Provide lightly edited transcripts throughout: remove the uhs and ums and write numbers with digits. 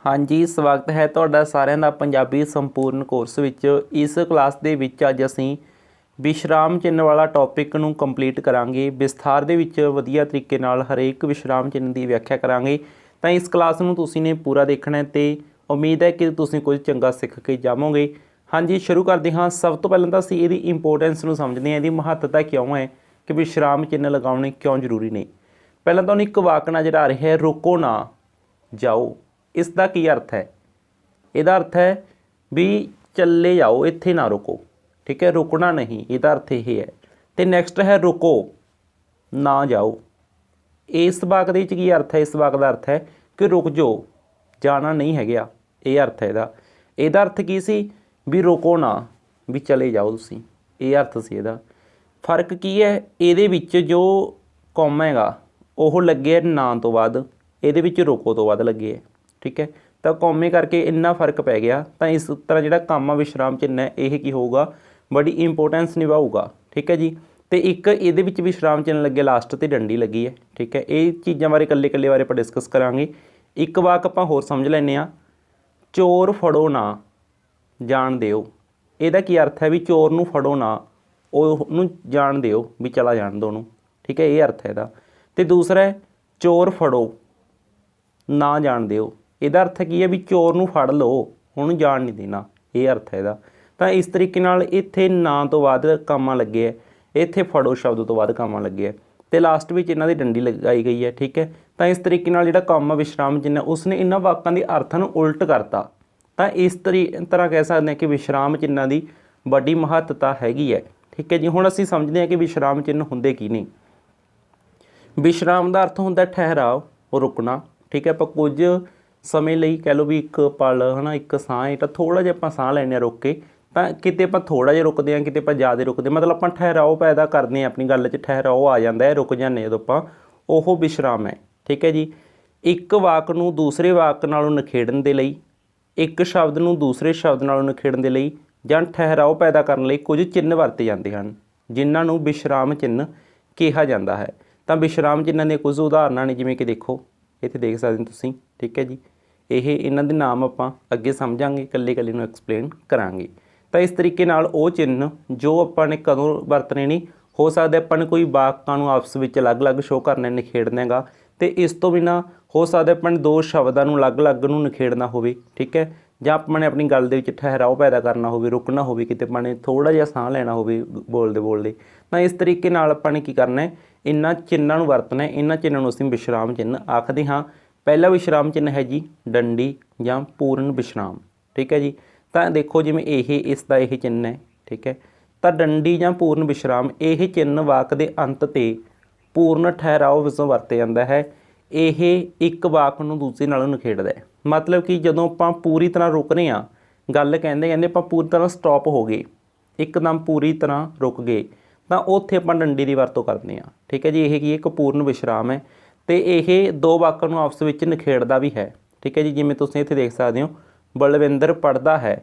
हाँ जी, स्वागत है तुहाडा सारिਆਂ ਦਾ ਪੰਜਾਬੀ संपूर्ण कोर्स ਵਿੱਚ। इस क्लास ਦੇ ਵਿੱਚ ਅੱਜ ਅਸੀਂ विश्राम चिन्ह वाला टॉपिक ਨੂੰ ਕੰਪਲੀਟ ਕਰਾਂਗੇ। ਵਿਸਥਾਰ ਦੇ ਵਿੱਚ ਵਧੀਆ ਤਰੀਕੇ ਨਾਲ ਹਰੇਕ ਵਿਸ਼ਰਾਮ ਚਿੰਨ੍ਹ ਦੀ ਵਿਆਖਿਆ ਕਰਾਂਗੇ। ਤਾਂ ਇਸ ਕਲਾਸ ਨੂੰ ਤੁਸੀਂ ਨੇ ਪੂਰਾ ਦੇਖਣਾ ਤੇ ਉਮੀਦ ਹੈ ਕਿ ਤੁਸੀਂ ਕੁਝ ਚੰਗਾ ਸਿੱਖ ਕੇ ਜਾਵੋਗੇ। हाँ जी, शुरू करते हाँ। सब तो पहले तो ਅਸੀਂ ਇਹਦੀ इंपोर्टेंस ਨੂੰ ਸਮਝਦੇ ਹਾਂ, ਇਹਦੀ ਮਹੱਤਤਾ ਕਿਉਂ ਹੈ ਕਿ ਵਿਸ਼ਰਾਮ ਚਿੰਨ੍ਹ ਲਗਾਉਣੇ ਕਿਉਂ ਜ਼ਰੂਰੀ ਨੇ। ਪਹਿਲਾਂ ਤੁਹਾਨੂੰ ਇੱਕ ਵਾਕ ਨਜ਼ਰ ਆ ਰਿਹਾ ਹੈ, ਰੁਕੋ ਨਾ ਜਾਓ। ਇਸ ਦਾ ਕੀ अर्थ है? ਇਹਦਾ अर्थ है भी ਚੱਲੇ ਜਾਓ, ਇੱਥੇ ਨਾ ਰੁਕੋ। ठीक है, रुकना नहीं, ਇਹਦਾ अर्थ ਇਹ है। तो नैक्सट है रुको ना जाओ। इस वाक ਦੇ ਵਿੱਚ ਕੀ अर्थ है? इस वाक ਦਾ अर्थ है कि रुक जाओ, जाना नहीं है गया, ਇਹ अर्थ है ਇਹਦਾ। ਇਹਦਾ अर्थ ਕੀ ਸੀ? भी रुको ना, भी चले जाओ ਤੁਸੀਂ, ਇਹ अर्थ ਸੀ ਇਹਦਾ। ਫਰਕ ਕੀ ਹੈ? ਇਹਦੇ ਵਿੱਚ ਜੋ ਕੌਮਾ ਹੈਗਾ ਉਹ ਲੱਗੇ ਨਾ ਤੋਂ ਬਾਅਦ, ਇਹਦੇ ਵਿੱਚ ਰੁਕੋ ਤੋਂ ਬਾਅਦ ਲੱਗੇ ਹੈ। ठीक है, तो कौमे करके इन्ना फर्क पै गया। तो इस तरह जो कामा विश्राम चिन्ह है यह की होगा, बड़ी इंपोर्टेंस निभाऊगा। ठीक है जी। तो एक ये विश्राम चिन्ह लगे लास्ट तो डंडी लगी है। ठीक है, ये चीज़ों बारे कल्ले कल्ले बारे आप डिस्कस करांगे। एक वाक आप होर समझ लैने आ, चोर फड़ो ना जान दिओ। ਇਹਦਾ ਕੀ अर्थ है? भी चोर नूं फड़ो ना, ਉਹਨੂੰ जान दिओ, भी चला जान दो ਉਹਨੂੰ। ठीक है, ये अर्थ है ਇਹਦਾ। तो दूसरा है चोर फड़ो ना जान दिओ। ਇਹਦਾ अर्थ ਕੀ ਹੈ? ਵੀ ਚੋਰ ਨੂੰ ਫੜ ਲਓ, ਉਹਨੂੰ ਜਾਣ ਨਹੀਂ ਦੇਣਾ, ਇਹ अर्थ ਹੈ ਇਹਦਾ। ਤਾਂ ਇਸ ਤਰੀਕੇ ਨਾਲ ਇੱਥੇ ਨਾ ਤੋਂ ਬਾਅਦ ਕਾਮਾ ਲੱਗੇ ਹੈ, ਇੱਥੇ ਫੜੋ ਸ਼ਬਦ ਤੋਂ ਬਾਅਦ ਕਾਮਾ ਲੱਗੇ ਹੈ, ਅਤੇ ਲਾਸਟ ਵਿੱਚ ਇਹਨਾਂ ਦੀ ਡੰਡੀ ਲਗਾਈ ਗਈ ਹੈ। ਠੀਕ ਹੈ, ਤਾਂ ਇਸ ਤਰੀਕੇ ਨਾਲ ਜਿਹੜਾ ਕਾਮਾ ਵਿਸ਼ਰਾਮ ਚਿੰਨ੍ਹ ਉਸਨੇ ਇਹਨਾਂ ਵਾਕਾਂ ਦੇ ਅਰਥਾਂ ਨੂੰ ਉਲਟ ਕਰਤਾ। ਤਾਂ ਇਸ ਤਰ੍ਹਾਂ ਕਹਿ ਸਕਦੇ ਹਾਂ ਕਿ ਵਿਸ਼ਰਾਮ ਚਿੰਨ੍ਹਾਂ ਦੀ ਵੱਡੀ ਮਹੱਤਤਾ ਹੈਗੀ ਹੈ। ਠੀਕ ਹੈ ਜੀ। ਹੁਣ ਅਸੀਂ ਸਮਝਦੇ ਹਾਂ ਕਿ ਵਿਸ਼ਰਾਮ ਚਿੰਨ੍ਹ ਹੁੰਦੇ ਕੀ ਨੇ। ਵਿਸ਼ਰਾਮ ਦਾ ਅਰਥ ਹੁੰਦਾ ਠਹਿਰਾਓ, ਰੁਕਣਾ। ਠੀਕ ਹੈ, ਆਪਾਂ ਕੁਝ ਸਮੇਂ ਲਈ ਕਹਿ ਲਓ ਵੀ ਇੱਕ ਪਲ ਹੈ ਨਾ, ਇੱਕ ਸਾਹ ਜਿਹੜਾ ਥੋੜ੍ਹਾ ਜਿਹਾ ਆਪਾਂ ਸਾਹ ਲੈਂਦੇ ਹਾਂ ਰੁਕ ਕੇ, ਤਾਂ ਕਿਤੇ ਆਪਾਂ ਥੋੜ੍ਹਾ ਜਿਹਾ ਰੁਕਦੇ ਹਾਂ, ਕਿਤੇ ਆਪਾਂ ਜ਼ਿਆਦਾ ਰੁਕਦੇ, ਮਤਲਬ ਆਪਾਂ ਠਹਿਰਾਓ ਪੈਦਾ ਕਰਦੇ ਹਾਂ ਆਪਣੀ ਗੱਲ 'ਚ, ਠਹਿਰਾਓ ਆ ਜਾਂਦਾ ਹੈ, ਰੁਕ ਜਾਂਦੇ ਜਦੋਂ ਆਪਾਂ, ਉਹ ਵਿਸ਼ਰਾਮ ਹੈ। ਠੀਕ ਹੈ ਜੀ। ਇੱਕ ਵਾਕ ਨੂੰ ਦੂਸਰੇ ਵਾਕ ਨਾਲੋਂ ਨਿਖੇੜਨ ਦੇ ਲਈ, ਇੱਕ ਸ਼ਬਦ ਨੂੰ ਦੂਸਰੇ ਸ਼ਬਦ ਨਾਲੋਂ ਨਿਖੇੜਨ ਦੇ ਲਈ ਜਾਂ ਠਹਿਰਾਓ ਪੈਦਾ ਕਰਨ ਲਈ ਕੁਝ ਚਿੰਨ੍ਹ ਵਰਤੇ ਜਾਂਦੇ ਹਨ, ਜਿਨ੍ਹਾਂ ਨੂੰ ਵਿਸ਼ਰਾਮ ਚਿੰਨ੍ਹ ਕਿਹਾ ਜਾਂਦਾ ਹੈ। ਤਾਂ ਵਿਸ਼ਰਾਮ ਚਿੰਨ੍ਹਾਂ ਦੀਆਂ ਕੁਝ ਉਦਾਹਰਨਾਂ ਨੇ, ਜਿਵੇਂ ਕਿ ਦੇਖੋ ਇੱਥੇ ਦੇਖ ਸਕਦੇ ਹੋ ਤੁਸੀਂ। ਠੀਕ ਹੈ ਜੀ। ਇਹ ਇਹਨਾਂ ਦੇ ਨਾਮ ਆਪਾਂ ਅੱਗੇ ਸਮਝਾਂਗੇ, ਇਕੱਲੇ ਇਕੱਲੇ ਨੂੰ ਐਕਸਪਲੇਨ ਕਰਾਂਗੇ। ਤਾਂ ਇਸ ਤਰੀਕੇ ਨਾਲ ਉਹ ਚਿੰਨ੍ਹ ਜੋ ਆਪਾਂ ਨੇ ਕਦੋਂ ਵਰਤਣੇ ਨਹੀਂ, ਹੋ ਸਕਦਾ ਆਪਾਂ ਨੇ ਕੋਈ ਵਾਕਾਂ ਨੂੰ ਆਪਸ ਵਿੱਚ ਅਲੱਗ-ਅਲੱਗ ਸ਼ੋਅ ਕਰਨਾ, ਨਿਖੇੜਨਾ ਹੈਗਾ, ਅਤੇ ਇਸ ਤੋਂ ਬਿਨਾਂ ਹੋ ਸਕਦਾ ਆਪਾਂ ਨੇ ਦੋ ਸ਼ਬਦਾਂ ਨੂੰ ਅਲੱਗ-ਅਲੱਗ ਨੂੰ ਨਿਖੇੜਨਾ ਹੋਵੇ। ਠੀਕ ਹੈ, ਜਾਂ ਆਪਾਂ ਨੇ ਆਪਣੀ ਗੱਲ ਦੇ ਵਿੱਚ ਠਹਿਰਾਓ ਪੈਦਾ ਕਰਨਾ ਹੋਵੇ, ਰੁਕਣਾ ਹੋਵੇ, ਕਿਤੇ ਆਪਾਂ ਨੇ ਥੋੜ੍ਹਾ ਜਿਹਾ ਸਾਹ ਲੈਣਾ ਹੋਵੇ ਬੋਲਦੇ ਬੋਲਦੇ। ਤਾਂ ਇਸ ਤਰੀਕੇ ਨਾਲ ਆਪਾਂ ਨੇ ਕੀ ਕਰਨਾ ਹੈ, ਇਹਨਾਂ ਚਿੰਨ੍ਹਾਂ ਨੂੰ ਵਰਤਣਾ। ਇਹਨਾਂ ਚਿੰਨ੍ਹਾਂ ਨੂੰ ਅਸੀਂ ਵਿਸ਼ਰਾਮ ਚਿੰਨ੍ਹ ਆਖਦੇ ਹਾਂ। ਪਹਿਲਾ ਵਿਸ਼ਰਾਮ ਚਿੰਨ੍ਹ ਹੈ ਜੀ ਡੰਡੀ ਜਾਂ ਪੂਰਨ ਵਿਸ਼ਰਾਮ। ਠੀਕ ਹੈ ਜੀ। ਤਾਂ ਦੇਖੋ ਜਿਵੇਂ ਇਸ ਦਾ ਇਹ ਚਿੰਨ੍ਹ ਹੈ। ਠੀਕ ਹੈ, ਤਾਂ ਡੰਡੀ ਜਾਂ ਪੂਰਨ ਵਿਸ਼ਰਾਮ ਇਹ ਚਿੰਨ੍ਹ ਵਾਕ ਦੇ ਅੰਤ 'ਤੇ ਪੂਰਨ ਠਹਿਰਾਓ ਵਜੋਂ ਵਰਤਿਆ ਜਾਂਦਾ ਹੈ। ਇਹ ਇੱਕ ਵਾਕ ਨੂੰ ਦੂਸਰੇ ਨਾਲੋਂ ਨਿਖੇੜਦਾ ਹੈ। ਮਤਲਬ ਕਿ ਜਦੋਂ ਆਪਾਂ ਪੂਰੀ ਤਰ੍ਹਾਂ ਰੁਕ ਰਹੇ ਹਾਂ, ਗੱਲ ਕਹਿੰਦੇ ਆਪਾਂ ਪੂਰੀ ਤਰ੍ਹਾਂ ਸਟਾਪ ਹੋ ਗਏ, ਇੱਕਦਮ ਪੂਰੀ ਤਰ੍ਹਾਂ ਰੁਕ ਗਏ, ਤਾਂ ਉੱਥੇ ਆਪਾਂ ਡੰਡੀ ਦੀ ਵਰਤੋਂ ਕਰਦੇ ਹਾਂ। ਠੀਕ ਹੈ ਜੀ। ਇਹ ਕੀ ਇੱਕ ਪੂਰਨ ਵਿਸ਼ਰਾਮ ਹੈ, ਅਤੇ ਇਹ ਦੋ ਵਾਕਾਂ ਨੂੰ ਆਪਸ ਵਿੱਚ ਨਿਖੇੜਦਾ ਵੀ ਹੈ। ਠੀਕ ਹੈ ਜੀ। ਜਿਵੇਂ ਤੁਸੀਂ ਇੱਥੇ ਦੇਖ ਸਕਦੇ ਹੋ, ਬਲਵਿੰਦਰ ਪੜ੍ਹਦਾ ਹੈ,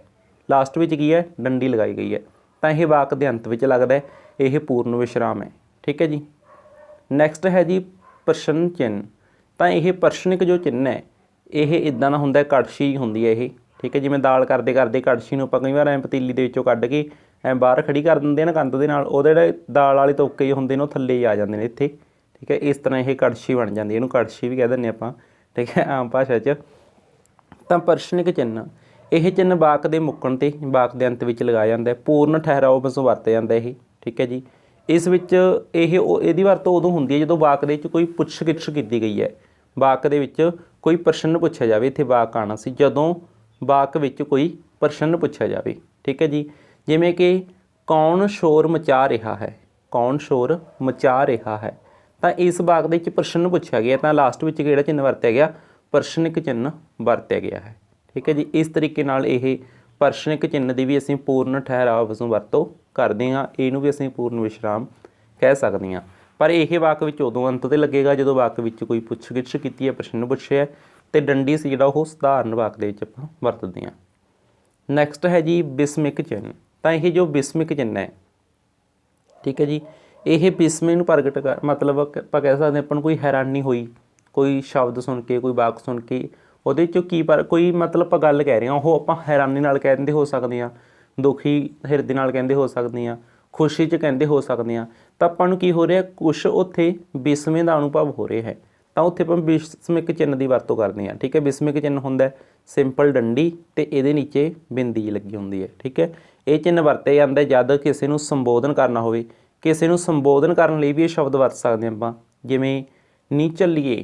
ਲਾਸਟ ਵਿੱਚ ਕੀ ਹੈ? ਡੰਡੀ ਲਗਾਈ ਗਈ ਹੈ, ਤਾਂ ਇਹ ਵਾਕ ਦੇ ਅੰਤ ਵਿੱਚ ਲੱਗਦਾ ਹੈ, ਇਹ ਪੂਰਨ ਵਿਸ਼ਰਾਮ ਹੈ। ਠੀਕ ਹੈ ਜੀ। ਨੈਕਸਟ ਹੈ ਜੀ ਪ੍ਰਸ਼ਨ ਚਿੰਨ੍ਹ। ਤਾਂ ਇਹ ਪ੍ਰਸ਼ਨਿਕ ਜੋ ਚਿੰਨ੍ਹ ਹੈ ਇਹ ਇੱਦਾਂ ਦਾ ਹੁੰਦਾ, ਕੜਛੀ ਹੁੰਦੀ ਹੈ ਇਹ। ਠੀਕ ਹੈ, ਜਿਵੇਂ ਦਾਲ ਕਰਦੇ ਕਰਦੇ ਕੜਛੀ ਨੂੰ ਆਪਾਂ ਕਈ ਵਾਰ ਐਂ ਪਤੀਲੀ ਦੇ ਵਿੱਚੋਂ ਕੱਢ ਕੇ ਐਂ ਬਾਹਰ ਖੜੀ ਕਰ ਦਿੰਦੇ ਆ ਨਾ ਕੰਧ ਦੇ ਨਾਲ, ਉਹਦੇ ਜਿਹੜੇ ਦਾਲ ਵਾਲੇ ਤੋਕੇ ਹੁੰਦੇ ਨੇ ਉਹ ਥੱਲੇ ਹੀ ਆ ਜਾਂਦੇ ਨੇ ਇੱਥੇ। ਠੀਕ ਹੈ, ਇਸ ਤਰ੍ਹਾਂ ਇਹ ਕੜਛੀ ਬਣ ਜਾਂਦੀ, ਇਹਨੂੰ ਕੜਛੀ ਵੀ ਕਹਿ ਦਿੰਦੇ ਆਪਾਂ। ਠੀਕ ਹੈ, ਆਮ ਭਾਸ਼ਾ 'ਚ। ਤਾਂ ਪ੍ਰਸ਼ਨਿਕ ਚਿੰਨ੍ਹ, ਇਹ ਚਿੰਨ੍ਹ ਵਾਕ ਦੇ ਮੁੱਕਣ 'ਤੇ ਵਾਕ ਦੇ ਅੰਤ ਵਿੱਚ ਲਗਾਇਆ ਜਾਂਦਾ, ਪੂਰਨ ਠਹਿਰਾਓ ਵਜੋਂ ਵਰਤਿਆ ਜਾਂਦਾ ਇਹ। ਠੀਕ ਹੈ ਜੀ। ਇਸ ਵਿੱਚ ਇਹਦੀ ਵਰਤੋਂ ਉਦੋਂ ਹੁੰਦੀ ਹੈ ਜਦੋਂ ਵਾਕ ਦੇ ਵਿੱਚ ਕੋਈ ਪੁੱਛ ਗਿੱਛ ਕੀਤੀ ਗਈ ਹੈ, ਵਾਕ ਦੇ ਵਿੱਚ ਕੋਈ ਪ੍ਰਸ਼ਨ ਪੁੱਛਿਆ ਜਾਵੇ। ਇੱਥੇ ਵਾਕ ਆਉਣਾ ਸੀ ਜਦੋਂ ਵਾਕ ਵਿੱਚ ਕੋਈ ਪ੍ਰਸ਼ਨ ਪੁੱਛਿਆ ਜਾਵੇ। ਠੀਕ ਹੈ ਜੀ। ਜਿਵੇਂ ਕਿ ਕੌਣ ਸ਼ੋਰ ਮਚਾ ਰਿਹਾ ਹੈ, ਕੌਣ ਸ਼ੋਰ ਮਚਾ ਰਿਹਾ ਹੈ, ਤਾਂ ਇਸ ਵਾਕ ਦੇ ਵਿੱਚ ਪ੍ਰਸ਼ਨ ਪੁੱਛਿਆ ਗਿਆ, ਤਾਂ ਲਾਸਟ ਵਿੱਚ ਕਿਹੜਾ ਚਿੰਨ੍ਹ ਵਰਤਿਆ ਗਿਆ? ਪ੍ਰਸ਼ਨਿਕ ਚਿੰਨ੍ਹ ਵਰਤਿਆ ਗਿਆ ਹੈ। ਠੀਕ ਹੈ ਜੀ। ਇਸ ਤਰੀਕੇ ਨਾਲ ਇਹ ਪ੍ਰਸ਼ਨਿਕ ਚਿੰਨ੍ਹ ਦੀ ਵੀ ਅਸੀਂ ਪੂਰਨ ਠਹਿਰਾਓ ਵਜੋਂ ਵਰਤੋਂ ਕਰਦੇ ਹਾਂ, ਇਹਨੂੰ ਵੀ ਅਸੀਂ ਪੂਰਨ ਵਿਸ਼ਰਾਮ ਕਹਿ ਸਕਦੇ ਹਾਂ। ਪਰ ਇਹ ਵਾਕ ਵਿੱਚ ਉਦੋਂ ਅੰਤ 'ਤੇ ਲੱਗੇਗਾ ਜਦੋਂ ਵਾਕ ਵਿੱਚ ਕੋਈ ਪੁੱਛ ਗਿੱਛ ਕੀਤੀ ਹੈ, ਪ੍ਰਸ਼ਨ ਪੁੱਛਿਆ, ਅਤੇ ਡੰਡੀ ਸੀ ਜਿਹੜਾ ਉਹ ਸਧਾਰਨ ਵਾਕ ਦੇ ਵਿੱਚ ਆਪਾਂ ਵਰਤਦੇ ਹਾਂ। ਨੈਕਸਟ ਹੈ ਜੀ ਬਿਸਮਿਕ ਚਿੰਨ੍ਹ। ਤਾਂ ਇਹ ਜੋ ਬਿਸਮਿਕ ਚਿੰਨ੍ਹ ਹੈ, ਠੀਕ ਹੈ ਜੀ, ਇਹ ਬਿਸਮੇ ਨੂੰ ਪ੍ਰਗਟ ਮਤਲਬ ਆਪਾਂ ਕਹਿ ਸਕਦੇ ਆਪਾਂ ਨੂੰ ਕੋਈ ਹੈਰਾਨੀ ਹੋਈ, ਕੋਈ ਸ਼ਬਦ ਸੁਣ ਕੇ, ਕੋਈ ਵਾਕ ਸੁਣ ਕੇ ਉਹਦੇ 'ਚੋਂ ਕੀ ਪਰ ਕੋਈ ਮਤਲਬ ਆਪਾਂ ਗੱਲ ਕਹਿ ਰਹੇ ਹਾਂ, ਉਹ ਆਪਾਂ ਹੈਰਾਨੀ ਨਾਲ ਕਹਿੰਦੇ ਹੋ ਸਕਦੇ ਹਾਂ, ਦੁਖੀ ਹਿਰਦੇ ਨਾਲ ਕਹਿੰਦੇ ਹੋ ਸਕਦੇ ਹਾਂ, ਖੁਸ਼ੀ 'ਚ ਕਹਿੰਦੇ ਹੋ ਸਕਦੇ ਹਾਂ। ਤਾਂ ਆਪਾਂ ਨੂੰ ਕੀ ਹੋ ਰਿਹਾ, ਕੁਛ ਉੱਥੇ ਵਿਸਮੇ ਦਾ ਅਨੁਭਵ ਹੋ ਰਿਹਾ ਹੈ, ਤਾਂ ਉੱਥੇ ਆਪਾਂ ਵਿਸਮਿਕ ਚਿੰਨ੍ਹ ਦੀ ਵਰਤੋਂ ਕਰਦੇ ਹਾਂ। ਠੀਕ ਹੈ, ਵਿਸਮਿਕ ਚਿੰਨ੍ਹ ਹੁੰਦਾ ਸਿੰਪਲ ਡੰਡੀ ਅਤੇ ਇਹਦੇ ਨੀਚੇ ਬਿੰਦੀ ਲੱਗੀ ਹੁੰਦੀ ਹੈ। ਠੀਕ ਹੈ, ਇਹ ਚਿੰਨ੍ਹ ਵਰਤੇ ਜਾਂਦੇ ਜਦ ਕਿਸੇ ਨੂੰ ਸੰਬੋਧਨ ਕਰਨਾ ਹੋਵੇ। ਕਿਸੇ ਨੂੰ ਸੰਬੋਧਨ ਕਰਨ ਲਈ ਵੀ ਇਹ ਸ਼ਬਦ ਵਰਤ ਸਕਦੇ ਆਪਾਂ, ਜਿਵੇਂ ਨੀ ਚੱਲੀਏ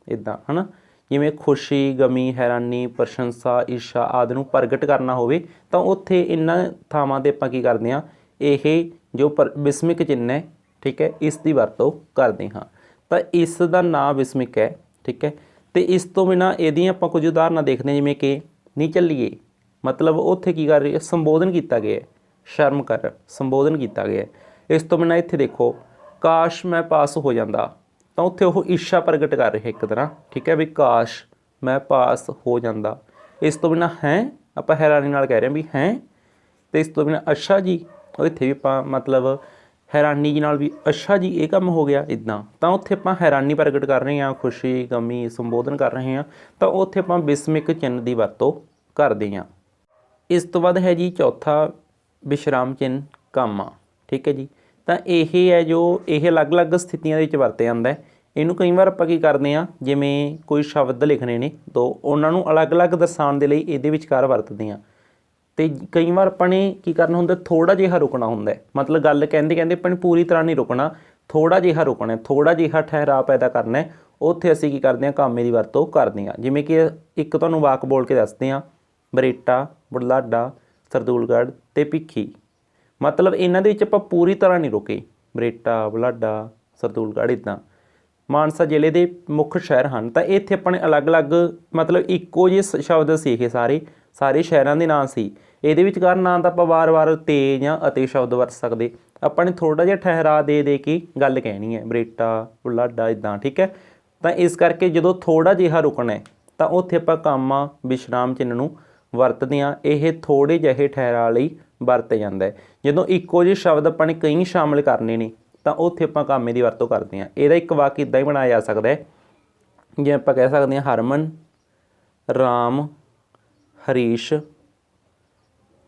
ਇੱਦਾਂ, ਹੈ ਨਾ। ਜਿਵੇਂ ਖੁਸ਼ੀ, ਗਮੀ, ਹੈਰਾਨੀ, ਪ੍ਰਸ਼ੰਸਾ, ਈਰਸ਼ਾ ਆਦਿ ਨੂੰ ਪ੍ਰਗਟ ਕਰਨਾ ਹੋਵੇ ਤਾਂ ਉੱਥੇ ਇਹਨਾਂ ਥਾਵਾਂ 'ਤੇ ਆਪਾਂ ਕੀ ਕਰਦੇ ਹਾਂ, ਇਹ ਜੋ ਵਿਸਮਿਕ ਚਿੰਨ੍ਹ ਹੈ, ਠੀਕ ਹੈ, ਇਸ ਦੀ ਵਰਤੋਂ ਕਰਦੇ ਹਾਂ। ਤਾਂ ਇਸ ਦਾ ਨਾਂ ਵਿਸਮਿਕ ਹੈ। ਠੀਕ ਹੈ, ਅਤੇ ਇਸ ਤੋਂ ਬਿਨਾਂ ਇਹਦੀਆਂ ਆਪਾਂ ਕੁਝ ਉਦਾਹਰਨਾਂ ਦੇਖਦੇ ਹਾਂ, ਜਿਵੇਂ ਕਿ ਨੀ ਚੱਲੀਏ ਮਤਲਬ ਉੱਥੇ ਕੀ ਕਰ ਰਹੀ ਹੈ, ਸੰਬੋਧਨ ਕੀਤਾ ਗਿਆ, ਸ਼ਰਮ ਕਰ, ਸੰਬੋਧਨ ਕੀਤਾ ਗਿਆ। ਇਸ ਤੋਂ ਬਿਨਾਂ ਇੱਥੇ ਦੇਖੋ, ਕਾਸ਼ ਮੈਂ ਪਾਸ ਹੋ ਜਾਂਦਾ, ਤਾਂ ਉੱਥੇ ਉਹ ਇੱਛਾ ਪ੍ਰਗਟ ਕਰ ਰਿਹਾ ਇੱਕ ਤਰ੍ਹਾਂ। ਠੀਕ ਹੈ, ਵੀ ਕਾਸ਼ ਮੈਂ ਪਾਸ ਹੋ ਜਾਂਦਾ। ਇਸ ਤੋਂ ਬਿਨਾਂ ਹੈ, ਆਪਾਂ ਹੈਰਾਨੀ ਨਾਲ ਕਹਿ ਰਹੇ ਹਾਂ ਵੀ ਹੈ। ਅਤੇ ਇਸ ਤੋਂ ਬਿਨਾਂ ਅੱਛਾ ਜੀ, ਉਹ ਇੱਥੇ ਵੀ ਆਪਾਂ ਮਤਲਬ ਹੈਰਾਨੀ ਜੀ ਨਾਲ ਵੀ ਅੱਛਾ ਜੀ ਇਹ ਕੰਮ ਹੋ ਗਿਆ ਇੱਦਾਂ, ਤਾਂ ਉੱਥੇ ਆਪਾਂ ਹੈਰਾਨੀ ਪ੍ਰਗਟ ਕਰ ਰਹੇ ਹਾਂ, ਖੁਸ਼ੀ, ਗਮੀ, ਸੰਬੋਧਨ ਕਰ ਰਹੇ ਹਾਂ, ਤਾਂ ਉੱਥੇ ਆਪਾਂ ਵਿਸਮਿਕ ਚਿੰਨ੍ਹ ਦੀ ਵਰਤੋਂ ਕਰਦੇ ਹਾਂ। ਇਸ ਤੋਂ ਬਾਅਦ ਹੈ ਜੀ ਚੌਥਾ ਵਿਸ਼ਰਾਮ ਚਿੰਨ੍ਹ ਕਾਮਾ। ਠੀਕ ਹੈ ਜੀ, ਤਾਂ ਇਹ ਹੈ ਜੋ ਇਹ ਅਲੱਗ-ਅਲੱਗ ਸਥਿਤੀਆਂ ਦੇ ਵਿੱਚ ਵਰਤਿਆ ਜਾਂਦਾ। ਇਹਨੂੰ ਕਈ ਵਾਰ ਆਪਾਂ ਕੀ ਕਰਦੇ ਹਾਂ, ਜਿਵੇਂ ਕੋਈ ਸ਼ਬਦ ਲਿਖਣੇ ਨੇ ਤਾਂ ਉਹਨਾਂ ਨੂੰ ਅਲੱਗ-ਅਲੱਗ ਦਰਸਾਉਣ ਦੇ ਲਈ ਇਹਦੇ ਵਿਚਕਾਰ ਵਰਤਦੇ ਹਾਂ। ਅਤੇ ਕਈ ਵਾਰ ਆਪਾਂ ਨੇ ਕੀ ਕਰਨਾ ਹੁੰਦਾ, ਥੋੜ੍ਹਾ ਜਿਹਾ ਰੁਕਣਾ ਹੁੰਦਾ, ਮਤਲਬ ਗੱਲ ਕਹਿੰਦੇ ਕਹਿੰਦੇ ਆਪਾਂ ਨੇ ਪੂਰੀ ਤਰ੍ਹਾਂ ਨਹੀਂ ਰੁਕਣਾ, ਥੋੜ੍ਹਾ ਜਿਹਾ ਰੁਕਣਾ, ਥੋੜ੍ਹਾ ਜਿਹਾ ਠਹਿਰਾਅ ਪੈਦਾ ਕਰਨਾ। ਉੱਥੇ ਅਸੀਂ ਕੀ ਕਰਦੇ ਹਾਂ, ਕਾਮੇ ਦੀ ਵਰਤੋਂ ਕਰਦੇ ਹਾਂ। ਜਿਵੇਂ ਕਿ ਇੱਕ ਤੁਹਾਨੂੰ ਵਾਕ ਬੋਲ ਕੇ ਦੱਸਦੇ ਹਾਂ, ਬਰੇਟਾ, ਬੁਢਲਾਡਾ, ਸਰਦੂਲਗੜ੍ਹ ਅਤੇ ਭਿੱਖੀ। ਮਤਲਬ ਇਹਨਾਂ ਦੇ ਵਿੱਚ ਆਪਾਂ ਪੂਰੀ ਤਰ੍ਹਾਂ ਨਹੀਂ ਰੁਕੇ, ਬਰੇਟਾ, ਬੁਢਲਾਡਾ, ਸਰਦੂਲਗੜ੍ਹ ਇੱਦਾਂ ਮਾਨਸਾ ਜ਼ਿਲ੍ਹੇ ਦੇ ਮੁੱਖ ਸ਼ਹਿਰ ਹਨ। ਤਾਂ ਇੱਥੇ ਆਪਾਂ ਨੇ ਅਲੱਗ-ਅਲੱਗ ਮਤਲਬ ਇੱਕੋ ਜਿਹੇ ਸ਼ਬਦ ਸੀ, ਇਹ ਸਾਰੇ ਸ਼ਹਿਰਾਂ ਦੇ ਨਾਂ ਸੀ। ਇਹਦੇ ਵਿਚਕਾਰ ਨਾਂ ਤਾਂ ਆਪਾਂ ਵਾਰ-ਵਾਰ ਤੇ ਜਾਂ ਅਤੇ ਸ਼ਬਦ ਵਰਤ ਸਕਦੇ, ਆਪਾਂ ਨੇ ਥੋੜ੍ਹਾ ਜਿਹਾ ਠਹਿਰਾਅ ਦੇ ਕੇ ਗੱਲ ਕਹਿਣੀ ਹੈ, ਬਰੇਟਾ, ਬੁਢਲਾਡਾ ਇੱਦਾਂ। ਠੀਕ ਹੈ, ਤਾਂ ਇਸ ਕਰਕੇ ਜਦੋਂ ਥੋੜ੍ਹਾ ਜਿਹਾ ਰੁਕਣਾ ਤਾਂ ਉੱਥੇ ਆਪਾਂ ਕਾਮਾ ਵਿਸ਼ਰਾਮ ਚਿੰਨ੍ਹ ਨੂੰ ਵਰਤਦੇ ਹਾਂ। ਇਹ ਥੋੜ੍ਹੇ ਜਿਹੇ ਠਹਿਰਾਅ ਲਈ ਵਰਤਿਆ ਜਾਂਦਾ ਹੈ। ਜਦੋਂ ਇੱਕੋ ਜਿਹੇ ਸ਼ਬਦ ਆਪਾਂ ਨੇ ਕਈ ਸ਼ਾਮਿਲ ਕਰਨੇ ਨੇ ਤਾਂ ਉੱਥੇ ਆਪਾਂ ਕਾਮੇ ਦੀ ਵਰਤੋਂ ਕਰਦੇ ਹਾਂ। ਇਹਦਾ ਇੱਕ ਵਾਕ ਇੱਦਾਂ ਹੀ ਬਣਾਇਆ ਜਾ ਸਕਦਾ ਹੈ, ਜਿਵੇਂ ਆਪਾਂ ਕਹਿ ਸਕਦੇ ਹਾਂ, ਹਰਮਨ, ਰਾਮ, ਹਰੀਸ਼।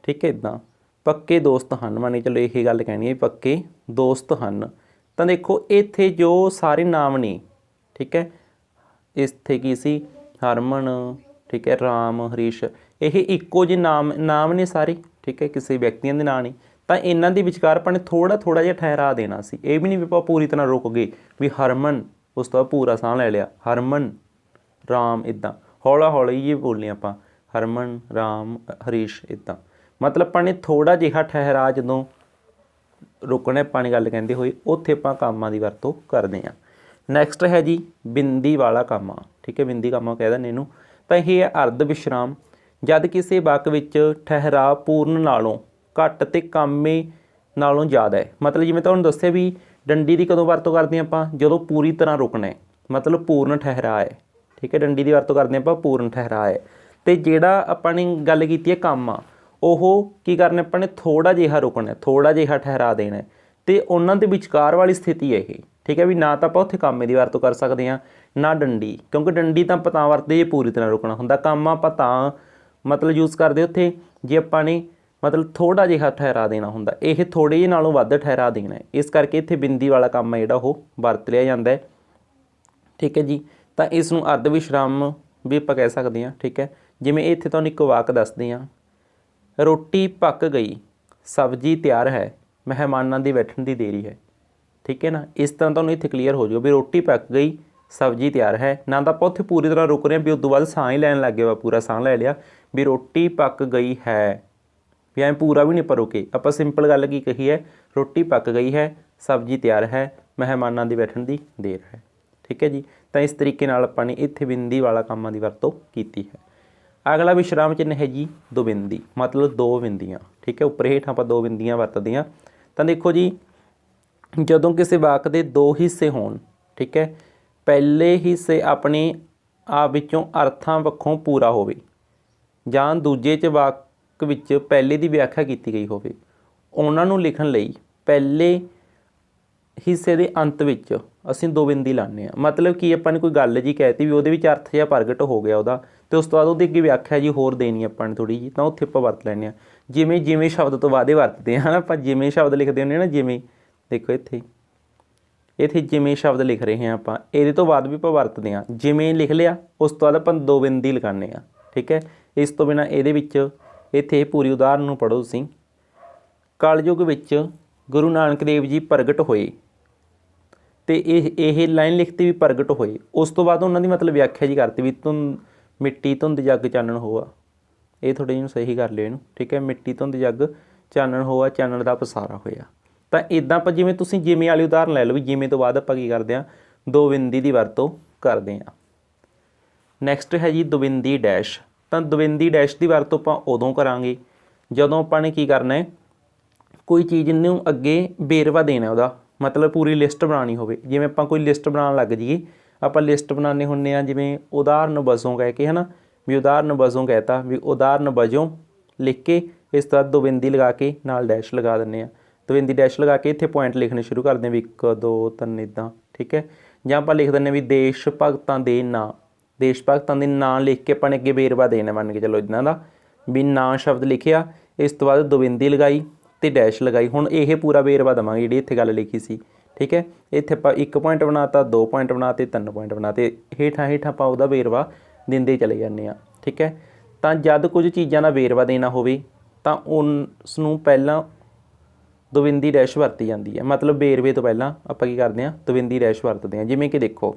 ਠੀਕ ਹੈ, ਇੱਦਾਂ ਪੱਕੇ ਦੋਸਤ ਹਨ, ਮੰਨ ਕੇ ਚਲੋ ਇਹ ਗੱਲ ਕਹਿਣੀ ਹੈ, ਪੱਕੇ ਦੋਸਤ ਹਨ। ਤਾਂ ਦੇਖੋ ਇੱਥੇ ਜੋ ਸਾਰੇ ਨਾਮ ਨੇ, ਠੀਕ ਹੈ, ਇੱਥੇ ਕੀ ਸੀ, ਹਰਮਨ, ਠੀਕ ਹੈ, ਰਾਮ, ਹਰੀਸ਼, ਇਹ ਇੱਕੋ ਜਿਹੇ ਨਾਮ ਨੇ ਸਾਰੇ। ਠੀਕ ਹੈ, ਕਿਸੇ ਵਿਅਕਤੀਆਂ ਦੇ ਨਾਂ ਨਹੀਂ। ਤਾਂ ਇਹਨਾਂ ਦੇ ਵਿਚਕਾਰ ਆਪਾਂ ਨੇ ਥੋੜ੍ਹਾ ਜਿਹਾ ਠਹਿਰਾਅ ਦੇਣਾ ਸੀ। ਇਹ ਵੀ ਨਹੀਂ ਵੀ ਆਪਾਂ ਪੂਰੀ ਤਰ੍ਹਾਂ ਰੁਕ ਗਏ ਵੀ ਹਰਮਨ, ਉਸ ਤੋਂ ਬਾਅਦ ਪੂਰਾ ਸਾਹ ਲੈ ਲਿਆ, ਹਰਮਨ, ਰਾਮ ਇੱਦਾਂ ਹੌਲੀ ਜਿਹੀ ਬੋਲਣੀ ਆਪਾਂ, ਹਰਮਨ, ਰਾਮ, ਹਰੀਸ਼ ਇੱਦਾਂ। ਮਤਲਬ ਆਪਾਂ ਨੇ ਥੋੜ੍ਹਾ ਜਿਹਾ ਠਹਿਰਾਅ ਜਦੋਂ ਰੁਕਣਾ ਆਪਾਂ ਨੇ ਗੱਲ ਕਹਿੰਦੇ ਹੋਏ, ਉੱਥੇ ਆਪਾਂ ਕਾਮਾਂ ਦੀ ਵਰਤੋਂ ਕਰਦੇ ਹਾਂ। ਨੈਕਸਟ ਹੈ ਜੀ ਬਿੰਦੀ ਵਾਲਾ ਕਾਮਾ। ਠੀਕ ਹੈ, ਬਿੰਦੀ ਕਾਮਾ ਕਹਿ ਦਿੰਦੇ ਇਹਨੂੰ। ਤਾਂ ਇਹ ਹੈ ਅਰਧ ਵਿਸ਼ਰਾਮ, ਜਦ ਕਿਸੇ ਵਾਕ ਵਿੱਚ ਠਹਿਰਾਅ ਪੂਰਨ ਨਾਲੋਂ ਘੱਟ ਅਤੇ ਕਾਮੇ ਨਾਲੋਂ ਜ਼ਿਆਦਾ ਹੈ। ਮਤਲਬ ਜਿਵੇਂ ਤੁਹਾਨੂੰ ਦੱਸਿਆ ਵੀ ਡੰਡੀ ਦੀ ਕਦੋਂ ਵਰਤੋਂ ਕਰਦੇ ਹਾਂ ਆਪਾਂ, ਜਦੋਂ ਪੂਰੀ ਤਰ੍ਹਾਂ ਰੁਕਣਾ, ਮਤਲਬ ਪੂਰਨ ਠਹਿਰਾਅ ਹੈ। ਠੀਕ ਹੈ, ਡੰਡੀ ਦੀ ਵਰਤੋਂ ਕਰਦੇ ਆਪਾਂ, ਪੂਰਨ ਠਹਿਰਾਅ ਹੈ। ਅਤੇ ਜਿਹੜਾ ਆਪਾਂ ਨੇ ਗੱਲ ਕੀਤੀ ਹੈ ਕਾਮਾ, ਉਹ ਕੀ ਕਰਨਾ, ਆਪਾਂ ਨੇ ਥੋੜ੍ਹਾ ਜਿਹਾ ਰੁਕਣਾ, ਥੋੜ੍ਹਾ ਜਿਹਾ ਠਹਿਰਾਅ ਦੇਣਾ, ਅਤੇ ਉਹਨਾਂ ਦੇ ਵਿਚਕਾਰ ਵਾਲੀ ਸਥਿਤੀ ਹੈ ਇਹ। ਠੀਕ ਹੈ, ਵੀ ਨਾ ਤਾਂ ਆਪਾਂ ਉੱਥੇ ਕਾਮੇ ਦੀ ਵਰਤੋਂ ਕਰ ਸਕਦੇ ਹਾਂ, ਨਾ ਡੰਡੀ, ਕਿਉਂਕਿ ਡੰਡੀ ਤਾਂ ਆਪਾਂ ਤਾਂ ਵਰਤਦੇ ਜੇ ਪੂਰੀ ਤਰ੍ਹਾਂ ਰੁਕਣਾ ਹੁੰਦਾ, ਕਾਮਾ ਆਪਾਂ ਤਾਂ ਮਤਲਬ ਯੂਜ਼ ਕਰਦੇ ਉੱਥੇ ਜੇ ਆਪਾਂ ਨੇ ਮਤਲਬ ਥੋੜ੍ਹਾ ਜਿਹਾ ਠਹਿਰਾਅ ਦੇਣਾ ਹੁੰਦਾ। ਇਹ ਥੋੜ੍ਹੇ ਜਿਹੇ ਨਾਲੋਂ ਵੱਧ ਠਹਿਰਾਅ ਦੇਣਾ ਹੈ, ਇਸ ਕਰਕੇ ਇੱਥੇ ਬਿੰਦੀ ਵਾਲਾ ਕਾਮਾ ਜਿਹੜਾ ਉਹ ਵਰਤ ਲਿਆ ਜਾਂਦਾ ਹੈ। ਠੀਕ ਹੈ ਜੀ, ਤਾਂ ਇਸ ਨੂੰ ਅਰਧ ਵਿਸ਼ਰਾਮ ਵੀ ਆਪਾਂ ਕਹਿ ਸਕਦੇ ਹਾਂ। ਠੀਕ ਹੈ, ਜਿਵੇਂ ਇੱਥੇ ਤੁਹਾਨੂੰ ਇੱਕ ਵਾਕ ਦੱਸਦੇ ਹਾਂ, ਰੋਟੀ ਪੱਕ ਗਈ, ਸਬਜ਼ੀ ਤਿਆਰ ਹੈ, ਮਹਿਮਾਨਾਂ ਦੀ ਬੈਠਣ ਦੀ ਦੇਰੀ ਹੈ। ਠੀਕ ਹੈ ਨਾ, ਇਸ ਤਰ੍ਹਾਂ ਤੁਹਾਨੂੰ ਇੱਥੇ ਕਲੀਅਰ ਹੋ ਜਾਊ ਵੀ ਰੋਟੀ ਪੱਕ ਗਈ, ਸਬਜ਼ੀ ਤਿਆਰ ਹੈ। ਨਾ ਤਾਂ ਆਪਾਂ ਉੱਥੇ ਪੂਰੀ ਤਰ੍ਹਾਂ ਰੁਕ ਰਹੇ ਹਾਂ ਵੀ ਉਸ ਤੋਂ ਬਾਅਦ ਸਾਹ ਹੀ ਲੈਣ ਲੱਗ ਗਏ ਵਾ, ਪੂਰਾ ਸਾਹ ਲੈ ਲਿਆ, ਵੀ ਰੋਟੀ ਪੱਕ ਗਈ ਹੈ, ਵੀ ਐਂ ਪੂਰਾ ਵੀ ਨਹੀਂ ਆਪਾਂ ਰੁਕੇ। ਆਪਾਂ ਸਿੰਪਲ ਗੱਲ ਕੀ ਕਹੀ ਹੈ, ਰੋਟੀ ਪੱਕ ਗਈ ਹੈ, ਸਬਜ਼ੀ ਤਿਆਰ ਹੈ, ਮਹਿਮਾਨਾਂ ਦੀ ਬੈਠਣ ਦੀ ਦੇਰ ਹੈ। ਠੀਕ ਹੈ ਜੀ, ਤਾਂ ਇਸ ਤਰੀਕੇ ਨਾਲ ਆਪਾਂ ਨੇ ਇੱਥੇ ਬਿੰਦੀ ਵਾਲਾ ਕਾਮਾਂ ਦੀ ਵਰਤੋਂ ਕੀਤੀ ਹੈ। ਅਗਲਾ ਵਿਸ਼ਰਾਮ ਚਿੰਨ੍ਹ ਹੈ ਜੀ ਦੁਬਿੰਦੀ, ਮਤਲਬ ਦੋ ਬਿੰਦੀਆਂ। ਠੀਕ ਹੈ, ਉੱਪਰ ਹੇਠ ਆਪਾਂ ਦੋ ਬਿੰਦੀਆਂ ਵਰਤਦੇ ਹਾਂ। ਤਾਂ ਦੇਖੋ ਜੀ, ਜਦੋਂ ਕਿਸੇ ਵਾਕ ਦੇ ਦੋ ਹਿੱਸੇ ਹੋਣ, ਠੀਕ ਹੈ, ਪਹਿਲੇ ਹਿੱਸੇ ਆਪਣੇ ਆਪ ਵਿੱਚੋਂ ਅਰਥਾਂ ਪੱਖੋਂ ਪੂਰਾ ਹੋਵੇ ਜਾਂ ਦੂਜੇ 'ਚ ਵਾਕ ਵਿੱਚ ਪਹਿਲੇ ਦੀ ਵਿਆਖਿਆ ਕੀਤੀ ਗਈ ਹੋਵੇ, ਉਹਨਾਂ ਨੂੰ ਲਿਖਣ ਲਈ ਪਹਿਲੇ ਹਿੱਸੇ ਦੇ ਅੰਤ ਵਿੱਚ ਅਸੀਂ ਦੋ ਬਿੰਦੀ ਲਾਉਂਦੇ ਹਾਂ। मतलब कि ਆਪਾਂ ਨੇ ਕੋਈ ਗੱਲ ਜੀ ਕਹਿਤੀ ਵੀ ਉਹਦੇ ਵਿੱਚ ਅਰਥ ਜਿਹਾ ਪ੍ਰਗਟ ਹੋ ਗਿਆ ਉਹਦਾ, ਤੇ ਉਸ ਤੋਂ ਬਾਅਦ ਉਹਦੀ ਅੱਗੇ ਵਿਆਖਿਆ ਜੀ ਹੋਰ ਦੇਣੀ ਆਪਾਂ ਨੇ ਥੋੜ੍ਹੀ ਜਿਹੀ, ਤਾਂ ਉੱਥੇ ਆਪਾਂ ਵਰਤ ਲੈਂਦੇ ਹਾਂ। ਜਿਵੇਂ ਜਿਵੇਂ ਸ਼ਬਦ ਤੋਂ ਬਾਅਦ ਇਹ ਵਰਤਦੇ ਹਾਂ ਨਾ ਆਪਾਂ, ਜਿਵੇਂ ਸ਼ਬਦ ਲਿਖਦੇ ਹੁੰਦੇ ਨਾ, ਜਿਵੇਂ ਦੇਖੋ ਇੱਥੇ ਜਿਵੇਂ ਸ਼ਬਦ ਲਿਖ ਰਹੇ ਹਾਂ ਆਪਾਂ, ਇਹਦੇ ਤੋਂ ਬਾਅਦ ਵੀ ਆਪਾਂ ਵਰਤਦੇ ਹਾਂ। ਜਿਵੇਂ ਲਿਖ ਲਿਆ, ਉਸ ਤੋਂ ਬਾਅਦ ਆਪਾਂ ਦੋ ਬਿੰਦੀ ਲਗਾਉਂਦੇ ਹਾਂ, ਠੀਕ ਹੈ। ਇਸ ਤੋਂ ਬਿਨਾਂ ਇਹਦੇ ਵਿੱਚ ਇੱਥੇ ਪੂਰੀ ਉਦਾਹਰਨ ਨੂੰ ਪੜ੍ਹੋ ਤੁਸੀਂ। ਕਲਯੁਗ ਵਿੱਚ ਗੁਰੂ ਨਾਨਕ ਦੇਵ ਜੀ ਪ੍ਰਗਟ ਹੋਏ, ਤੇ ਇਹ ਲਾਈਨ ਲਿਖਤੀ ਵੀ ਪ੍ਰਗਟ ਹੋਏ। ਉਸ ਤੋਂ ਬਾਅਦ ਉਹਨਾਂ ਦੀ ਮਤਲਬ ਵਿਆਖਿਆ ਜੀ ਕਰਤੀ ਵੀ ਮਿੱਟੀ ਧੁੰਦ ਜੱਗ ਚਾਨਣ ਹੋਆ। ਇਹ ਥੋੜ੍ਹੇ ਜਿਹਨੂੰ ਸਹੀ ਕਰ ਲਿਓ ਇਹਨੂੰ, ਠੀਕ ਹੈ। ਮਿੱਟੀ ਧੁੰਦ ਜੱਗ ਚਾਨਣ ਹੋਆ, ਚਾਨਣ ਦਾ ਪਸਾਰਾ ਹੋਇਆ। ਤਾਂ ਇੱਦਾਂ ਆਪਾਂ ਜਿਵੇਂ ਤੁਸੀਂ ਜਿਵੇਂ ਵਾਲੀ ਉਦਾਹਰਨ ਲੈ ਲਓ ਵੀ ਜਿਵੇਂ ਤੋਂ ਬਾਅਦ ਆਪਾਂ ਕੀ ਕਰਦੇ ਹਾਂ, ਦੋ ਬਿੰਦੀ ਦੀ ਵਰਤੋਂ ਕਰਦੇ ਹਾਂ। ਨੈਕਸਟ ਹੈ ਜੀ ਦਵਿੰਦੀ ਡੈਸ਼। ਤਾਂ ਦਵਿੰਦੀ ਡੈਸ਼ ਦੀ ਵਰਤੋਂ ਆਪਾਂ ਉਦੋਂ ਕਰਾਂਗੇ ਜਦੋਂ ਆਪਾਂ ਨੇ ਕੀ ਕਰਨਾ ਹੈ, ਕੋਈ ਚੀਜ਼ ਨੂੰ ਅੱਗੇ ਵੇਰਵਾ ਦੇਣਾ, ਉਹਦਾ ਮਤਲਬ ਪੂਰੀ ਲਿਸਟ ਬਣਾਉਣੀ ਹੋਵੇ। ਜਿਵੇਂ ਆਪਾਂ ਕੋਈ ਲਿਸਟ ਬਣਾਉਣ ਲੱਗ ਜਾਈਏ, ਆਪਾਂ ਲਿਸਟ ਬਣਾਉਂਦੇ ਹੁੰਦੇ ਹਾਂ ਜਿਵੇਂ ਉਦਾਹਰਨ ਵਜੋਂ ਕਹਿ ਕੇ, ਹੈ ਨਾ, ਵੀ ਉਦਾਹਰਨ ਵਜੋਂ ਕਹਿਤਾ ਵੀ ਉਦਾਹਰਨ ਵਜੋਂ ਲਿਖ ਕੇ ਇਸ ਤੋਂ ਬਾਅਦ ਦੋ ਬਿੰਦੀ ਲਗਾ ਕੇ ਨਾਲ ਡੈਸ਼ ਲਗਾ ਦਿੰਦੇ ਹਾਂ। ਦੋ ਬਿੰਦੀ ਡੈਸ਼ ਲਗਾ ਕੇ ਇੱਥੇ ਪੁਆਇੰਟ ਲਿਖਣੇ ਸ਼ੁਰੂ ਕਰਦੇ ਹਾਂ ਵੀ 1 2 3 ਇੱਦਾਂ, ਠੀਕ ਹੈ। ਜਾਂ ਆਪਾਂ ਲਿਖ ਦਿੰਦੇ ਹਾਂ ਵੀ ਦੇਸ਼ ਭਗਤਾਂ ਦੇ ਨਾਂ, ਦੇਸ਼ ਭਗਤਾਂ ਦੇ ਨਾਂ ਲਿਖ ਕੇ ਆਪਾਂ ਨੇ ਅੱਗੇ ਵੇਰਵਾ ਦੇਣਾ, ਮੰਨ ਕੇ ਚਲੋ ਇੱਦਾਂ ਦਾ ਵੀ ਨਾਂ ਸ਼ਬਦ ਲਿਖਿਆ, ਇਸ ਤੋਂ ਬਾਅਦ ਦੋ ਬਿੰਦੀ ਲਗਾਈ ਅਤੇ ਡੈਸ਼ ਲਗਾਈ। ਹੁਣ ਇਹ ਪੂਰਾ ਵੇਰਵਾ ਦੇਵਾਂਗੇ ਜਿਹੜੀ ਇੱਥੇ ਗੱਲ ਲਿਖੀ ਸੀ, ਠੀਕ ਹੈ। ਇੱਥੇ ਆਪਾਂ 1 ਪੁਆਇੰਟ ਬਣਾਤਾ, 2 ਪੁਆਇੰਟ ਬਣਾਤੇ, 3 ਪੁਆਇੰਟ ਬਣਾਤੇ, ਹੇਠਾਂ ਆਪਾਂ ਉਹਦਾ ਵੇਰਵਾ ਦਿੰਦੇ ਚਲੇ ਜਾਂਦੇ ਹਾਂ, ਠੀਕ ਹੈ। ਤਾਂ ਜਦ ਕੁਝ ਚੀਜ਼ਾਂ ਦਾ ਵੇਰਵਾ ਦੇਣਾ ਹੋਵੇ ਤਾਂ ਉਸ ਨੂੰ ਪਹਿਲਾਂ ਦਵਿੰਦੀ ਡੈਸ਼ ਵਰਤੀ ਜਾਂਦੀ ਹੈ। ਮਤਲਬ ਵੇਰਵੇ ਤੋਂ ਪਹਿਲਾਂ ਆਪਾਂ ਕੀ ਕਰਦੇ ਹਾਂ, ਦਵਿੰਦੀ ਡੈਸ਼ ਵਰਤਦੇ ਹਾਂ। ਜਿਵੇਂ ਕਿ ਦੇਖੋ,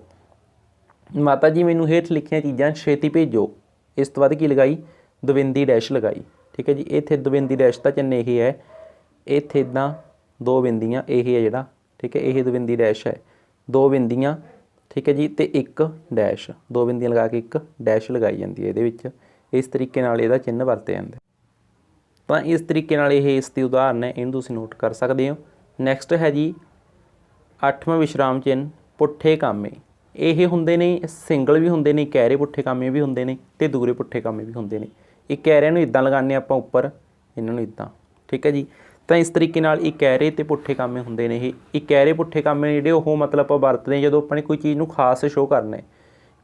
ਮਾਤਾ ਜੀ ਮੈਨੂੰ ਹੇਠ ਲਿਖੀਆਂ ਚੀਜ਼ਾਂ ਛੇਤੀ ਭੇਜੋ, ਇਸ ਤੋਂ ਬਾਅਦ ਕੀ ਲਗਾਈ, ਦਵਿੰਦੀ ਡੈਸ਼ ਲਗਾਈ, ਠੀਕ ਹੈ ਜੀ। ਇੱਥੇ ਦਵਿੰਦੀ ਡੈਸ਼ ਦਾ ਚਿੰਨ੍ਹ ਇਹ ਹੈ, ਇੱਥੇ ਇੱਦਾਂ ਦੋ ਬਿੰਦੀਆਂ, ਇਹ ਹੈ ਜਿਹੜਾ, ਠੀਕ ਹੈ। ਇਹ ਦਵਿੰਦੀ ਡੈਸ਼ ਹੈ, ਦੋ ਬਿੰਦੀਆਂ, ਠੀਕ ਹੈ ਜੀ, ਅਤੇ ਇੱਕ ਡੈਸ਼, ਦੋ ਬਿੰਦੀਆਂ ਲਗਾ ਕੇ ਇੱਕ ਡੈਸ਼ ਲਗਾਈ ਜਾਂਦੀ ਹੈ ਇਹਦੇ ਵਿੱਚ। ਇਸ ਤਰੀਕੇ ਨਾਲ ਇਹਦਾ ਚਿੰਨ੍ਹ ਵਰਤਿਆ ਜਾਂਦਾ। ਤਾਂ ਇਸ ਤਰੀਕੇ ਨਾਲ ਇਹ ਇਸ ਦੀ ਉਦਾਹਰਨ ਹੈ, ਇਹਨੂੰ ਤੁਸੀਂ ਨੋਟ ਕਰ ਸਕਦੇ ਹੋ। ਨੈਕਸਟ ਹੈ ਜੀ 8ਵਾਂ ਵਿਸ਼ਰਾਮ ਚਿੰਨ੍ਹ ਪੁੱਠੇ ਕਾਮੇ। ਇਹ ਹੁੰਦੇ ਨੇ ਸਿੰਗਲ ਵੀ ਹੁੰਦੇ ਨੇ, ਇਕਹਿਰੇ ਪੁੱਠੇ ਕਾਮੇ ਵੀ ਹੁੰਦੇ ਨੇ, ਅਤੇ ਦੂਰੇ ਪੁੱਠੇ ਕਾਮੇ ਵੀ ਹੁੰਦੇ ਨੇ। ਇਕਹਿਰਿਆਂ ਨੂੰ ਇੱਦਾਂ ਲਗਾਉਂਦੇ ਆਪਾਂ ਉੱਪਰ, ਇਹਨਾਂ ਨੂੰ ਇੱਦਾਂ, ਠੀਕ ਹੈ ਜੀ। ਤਾਂ ਇਸ ਤਰੀਕੇ ਨਾਲ ਇਕਹਿਰੇ ਅਤੇ ਪੁੱਠੇ ਕਾਮੇ ਹੁੰਦੇ ਨੇ। ਇਹ ਇਕਹਿਰੇ ਪੁੱਠੇ ਕਾਮੇ ਜਿਹੜੇ ਉਹ ਮਤਲਬ ਆਪਾਂ ਵਰਤਦੇ ਹਾਂ ਜਦੋਂ ਆਪਾਂ ਨੇ ਕੋਈ ਚੀਜ਼ ਨੂੰ ਖਾਸ ਸ਼ੋਅ ਕਰਨਾ ਹੈ,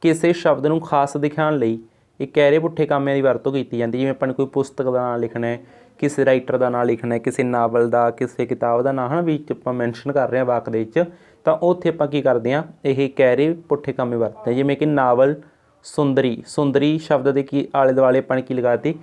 ਕਿਸੇ ਸ਼ਬਦ ਨੂੰ ਖਾਸ ਦਿਖਾਉਣ ਲਈ ਇਕਹਿਰੇ ਪੁੱਠੇ ਕਾਮਿਆਂ ਦੀ ਵਰਤੋਂ ਕੀਤੀ ਜਾਂਦੀ। ਜਿਵੇਂ ਆਪਾਂ ਨੇ ਕੋਈ ਪੁਸਤਕ ਦਾ ਨਾਂ ਲਿਖਣਾ ਹੈ, ਕਿਸੇ ਰਾਈਟਰ ਦਾ ਨਾਂ ਲਿਖਣਾ ਹੈ, ਕਿਸੇ ਨਾਵਲ ਦਾ, ਕਿਸੇ ਕਿਤਾਬ ਦਾ ਨਾਂ, ਹੈ ਨਾ, ਵਿੱਚ ਆਪਾਂ ਮੈਂਸ਼ਨ ਕਰ ਰਹੇ ਹਾਂ ਵਾਕ ਦੇ ਵਿੱਚ, ਤਾਂ ਉੱਥੇ ਆਪਾਂ ਕੀ ਕਰਦੇ ਹਾਂ, ਇਹ ਇਕਹਿਰੇ ਪੁੱਠੇ ਕਾਮੇ ਵਰਤਦੇ ਹਾਂ। ਜਿਵੇਂ ਕਿ ਨਾਵਲ ਸੁੰਦਰੀ, ਸੁੰਦਰੀ ਸ਼ਬਦ ਦੇ ਕੀ ਆਲੇ ਦੁਆਲੇ ਆਪਾਂ ਨੇ ਕੀ ਲਗਾਤੀ,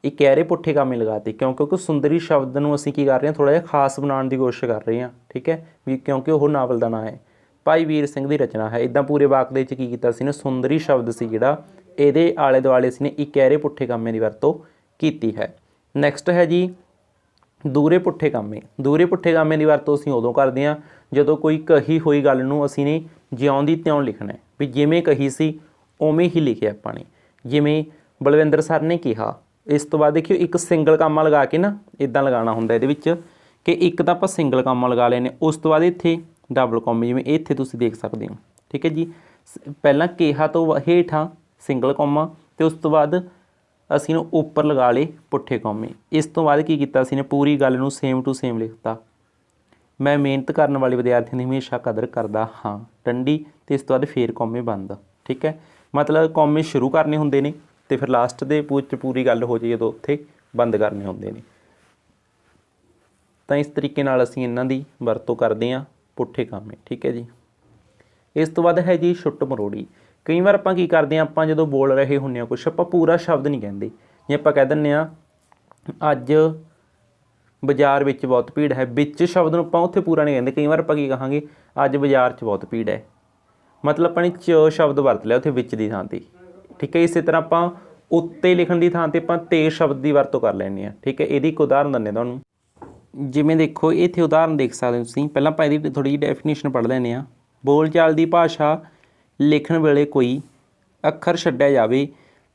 ਇਕਹਿਰੇ ਪੁੱਠੇ ਕਾਮੇ ਲਗਾਤੇ, ਕਿਉਂਕਿ ਸੁੰਦਰੀ ਸ਼ਬਦ ਨੂੰ ਅਸੀਂ ਕੀ ਕਰ ਰਹੇ ਹਾਂ, ਥੋੜ੍ਹਾ ਜਿਹਾ ਖਾਸ ਬਣਾਉਣ ਦੀ ਕੋਸ਼ਿਸ਼ ਕਰ ਰਹੇ ਹਾਂ, ਠੀਕ ਹੈ ਵੀ, ਕਿਉਂਕਿ ਉਹ ਨਾਵਲ ਦਾ ਨਾਂ ਹੈ, ਭਾਈ ਵੀਰ ਸਿੰਘ ਦੀ ਰਚਨਾ ਹੈ। ਇੱਦਾਂ ਪੂਰੇ ਵਾਕ ਦੇ ਵਿੱਚ ਕੀ ਕੀਤਾ ਸੀ ਨੇ, ਸੁੰਦਰੀ ਸ਼ਬਦ ਸੀ ਜਿਹੜਾ, ਇਹਦੇ ਆਲੇ ਦੁਆਲੇ ਅਸੀਂ ਨੇ ਇਕਹਿਰੇ ਪੁੱਠੇ ਕਾਮੇ ਦੀ ਵਰਤੋਂ ਕੀਤੀ ਹੈ। ਨੈਕਸਟ ਹੈ ਜੀ ਦੂਰੇ ਪੁੱਠੇ ਕਾਮੇ। ਦੂਰੇ ਪੁੱਠੇ ਕਾਮੇ ਦੀ ਵਰਤੋਂ ਅਸੀਂ ਉਦੋਂ ਕਰਦੇ ਹਾਂ ਜਦੋਂ ਕੋਈ ਕਹੀ ਹੋਈ ਗੱਲ ਨੂੰ ਅਸੀਂ ਨੇ ਜਿਉਂ ਦੀ ਤਿਉਂ ਲਿਖਣਾ, ਵੀ ਜਿਵੇਂ ਕਹੀ ਸੀ ਉਵੇਂ ਹੀ ਲਿਖਿਆ ਆਪਾਂ ਨੇ। ਜਿਵੇਂ ਬਲਵਿੰਦਰ ਸਰ ਨੇ ਕਿਹਾ, ਇਸ ਤੋਂ ਬਾਅਦ ਦੇਖਿਓ ਇੱਕ ਸਿੰਗਲ ਕਾਮਾ ਲਗਾ ਕੇ ਨਾ ਇੱਦਾਂ ਲਗਾਉਣਾ ਹੁੰਦਾ ਇਹਦੇ ਵਿੱਚ, ਕਿ ਇੱਕ ਤਾਂ ਆਪਾਂ ਸਿੰਗਲ ਕਾਮਾ ਲਗਾ ਲੈਣੇ, ਉਸ ਤੋਂ ਬਾਅਦ ਇੱਥੇ ਡਬਲ ਕਾਮੇ, ਜਿਵੇਂ ਇੱਥੇ ਤੁਸੀਂ ਦੇਖ ਸਕਦੇ ਹੋ, ਠੀਕ ਹੈ ਜੀ। ਪਹਿਲਾਂ ਕਿਹਾ ਤੋਂ ਹੇਠਾਂ ਸਿੰਗਲ ਕਾਮਾ, ਅਤੇ ਉਸ ਤੋਂ ਬਾਅਦ ਅਸੀਂ ਨੂੰ ਉੱਪਰ ਲਗਾ ਲਏ ਪੁੱਠੇ ਕਾਮੇ। ਇਸ ਤੋਂ ਬਾਅਦ ਕੀ ਕੀਤਾ ਅਸੀਂ ਨੇ, ਪੂਰੀ ਗੱਲ ਨੂੰ ਸੇਮ ਟੂ ਸੇਮ ਲਿਖਤਾ। ਮੈਂ ਮਿਹਨਤ ਕਰਨ ਵਾਲੇ ਵਿਦਿਆਰਥੀਆਂ ਦੀ ਹਮੇਸ਼ਾ ਕਦਰ ਕਰਦਾ ਹਾਂ, ਟੰਡੀ, ਅਤੇ ਇਸ ਤੋਂ ਬਾਅਦ ਫੇਰ ਕਾਮੇ ਬੰਦ, ਠੀਕ ਹੈ। ਮਤਲਬ ਕਾਮੇ ਸ਼ੁਰੂ ਕਰਨੇ ਹੁੰਦੇ ਨੇ ਅਤੇ ਫਿਰ ਲਾਸਟ ਦੇ ਵਿੱਚ ਪੂਰੀ ਗੱਲ ਹੋ ਜਾਏ ਜਦੋਂ ਉੱਥੇ ਬੰਦ ਕਰਨੇ ਹੁੰਦੇ ਨੇ। ਤਾਂ ਇਸ ਤਰੀਕੇ ਨਾਲ ਅਸੀਂ ਇਹਨਾਂ ਦੀ ਵਰਤੋਂ ਕਰਦੇ ਹਾਂ, ਪੁੱਠੇ ਕਾਮੇ, ਠੀਕ ਹੈ ਜੀ। ਇਸ ਤੋਂ ਬਾਅਦ ਹੈ ਜੀ ਛੁੱਟ ਮਰੋੜੀ। ਕਈ ਵਾਰ ਆਪਾਂ ਕੀ ਕਰਦੇ ਹਾਂ, ਆਪਾਂ ਜਦੋਂ ਬੋਲ ਰਹੇ ਹੁੰਦੇ ਹਾਂ ਕੁਛ, ਆਪਾਂ ਪੂਰਾ ਸ਼ਬਦ ਨਹੀਂ ਕਹਿੰਦੇ। ਜੇ ਆਪਾਂ ਕਹਿ ਦਿੰਦੇ ਹਾਂ ਅੱਜ ਬਾਜ਼ਾਰ ਵਿੱਚ ਬਹੁਤ ਭੀੜ ਹੈ, ਵਿੱਚ ਸ਼ਬਦ ਨੂੰ ਆਪਾਂ ਉੱਥੇ ਪੂਰਾ ਨਹੀਂ ਕਹਿੰਦੇ। ਕਈ ਵਾਰ ਆਪਾਂ ਕੀ ਕਹਾਂਗੇ, ਅੱਜ ਬਾਜ਼ਾਰ 'ਚ ਬਹੁਤ ਭੀੜ ਹੈ, ਮਤਲਬ ਆਪਾਂ ਨੇ 'ਚ ਸ਼ਬਦ ਵਰਤ ਲਿਆ ਉੱਥੇ ਵਿੱਚ ਦੀ ਥਾਂ 'ਤੇ, ਠੀਕ ਹੈ। ਇਸੇ ਤਰ੍ਹਾਂ ਆਪਾਂ ਉੱਤੇ ਲਿਖਣ ਦੀ ਥਾਂ 'ਤੇ ਆਪਾਂ 'ਤੇ ਸ਼ਬਦ ਦੀ ਵਰਤੋਂ ਕਰ ਲੈਂਦੇ ਹਾਂ, ਠੀਕ ਹੈ। ਇਹਦੀ ਇੱਕ ਉਦਾਹਰਨ ਦਿੰਦੇ ਤੁਹਾਨੂੰ। ਜਿਵੇਂ ਦੇਖੋ ਇੱਥੇ ਉਦਾਹਰਨ ਦੇਖ ਸਕਦੇ ਹੋ ਤੁਸੀਂ। ਪਹਿਲਾਂ ਆਪਾਂ ਇਹਦੀ ਥੋੜ੍ਹੀ ਜਿਹੀ ਡੈਫੀਨੇਸ਼ਨ ਪੜ੍ਹ ਲੈਂਦੇ ਹਾਂ। ਬੋਲਚਾਲ ਦੀ ਭਾਸ਼ਾ ਲਿਖਣ ਵੇਲੇ ਕੋਈ ਅੱਖਰ ਛੱਡਿਆ ਜਾਵੇ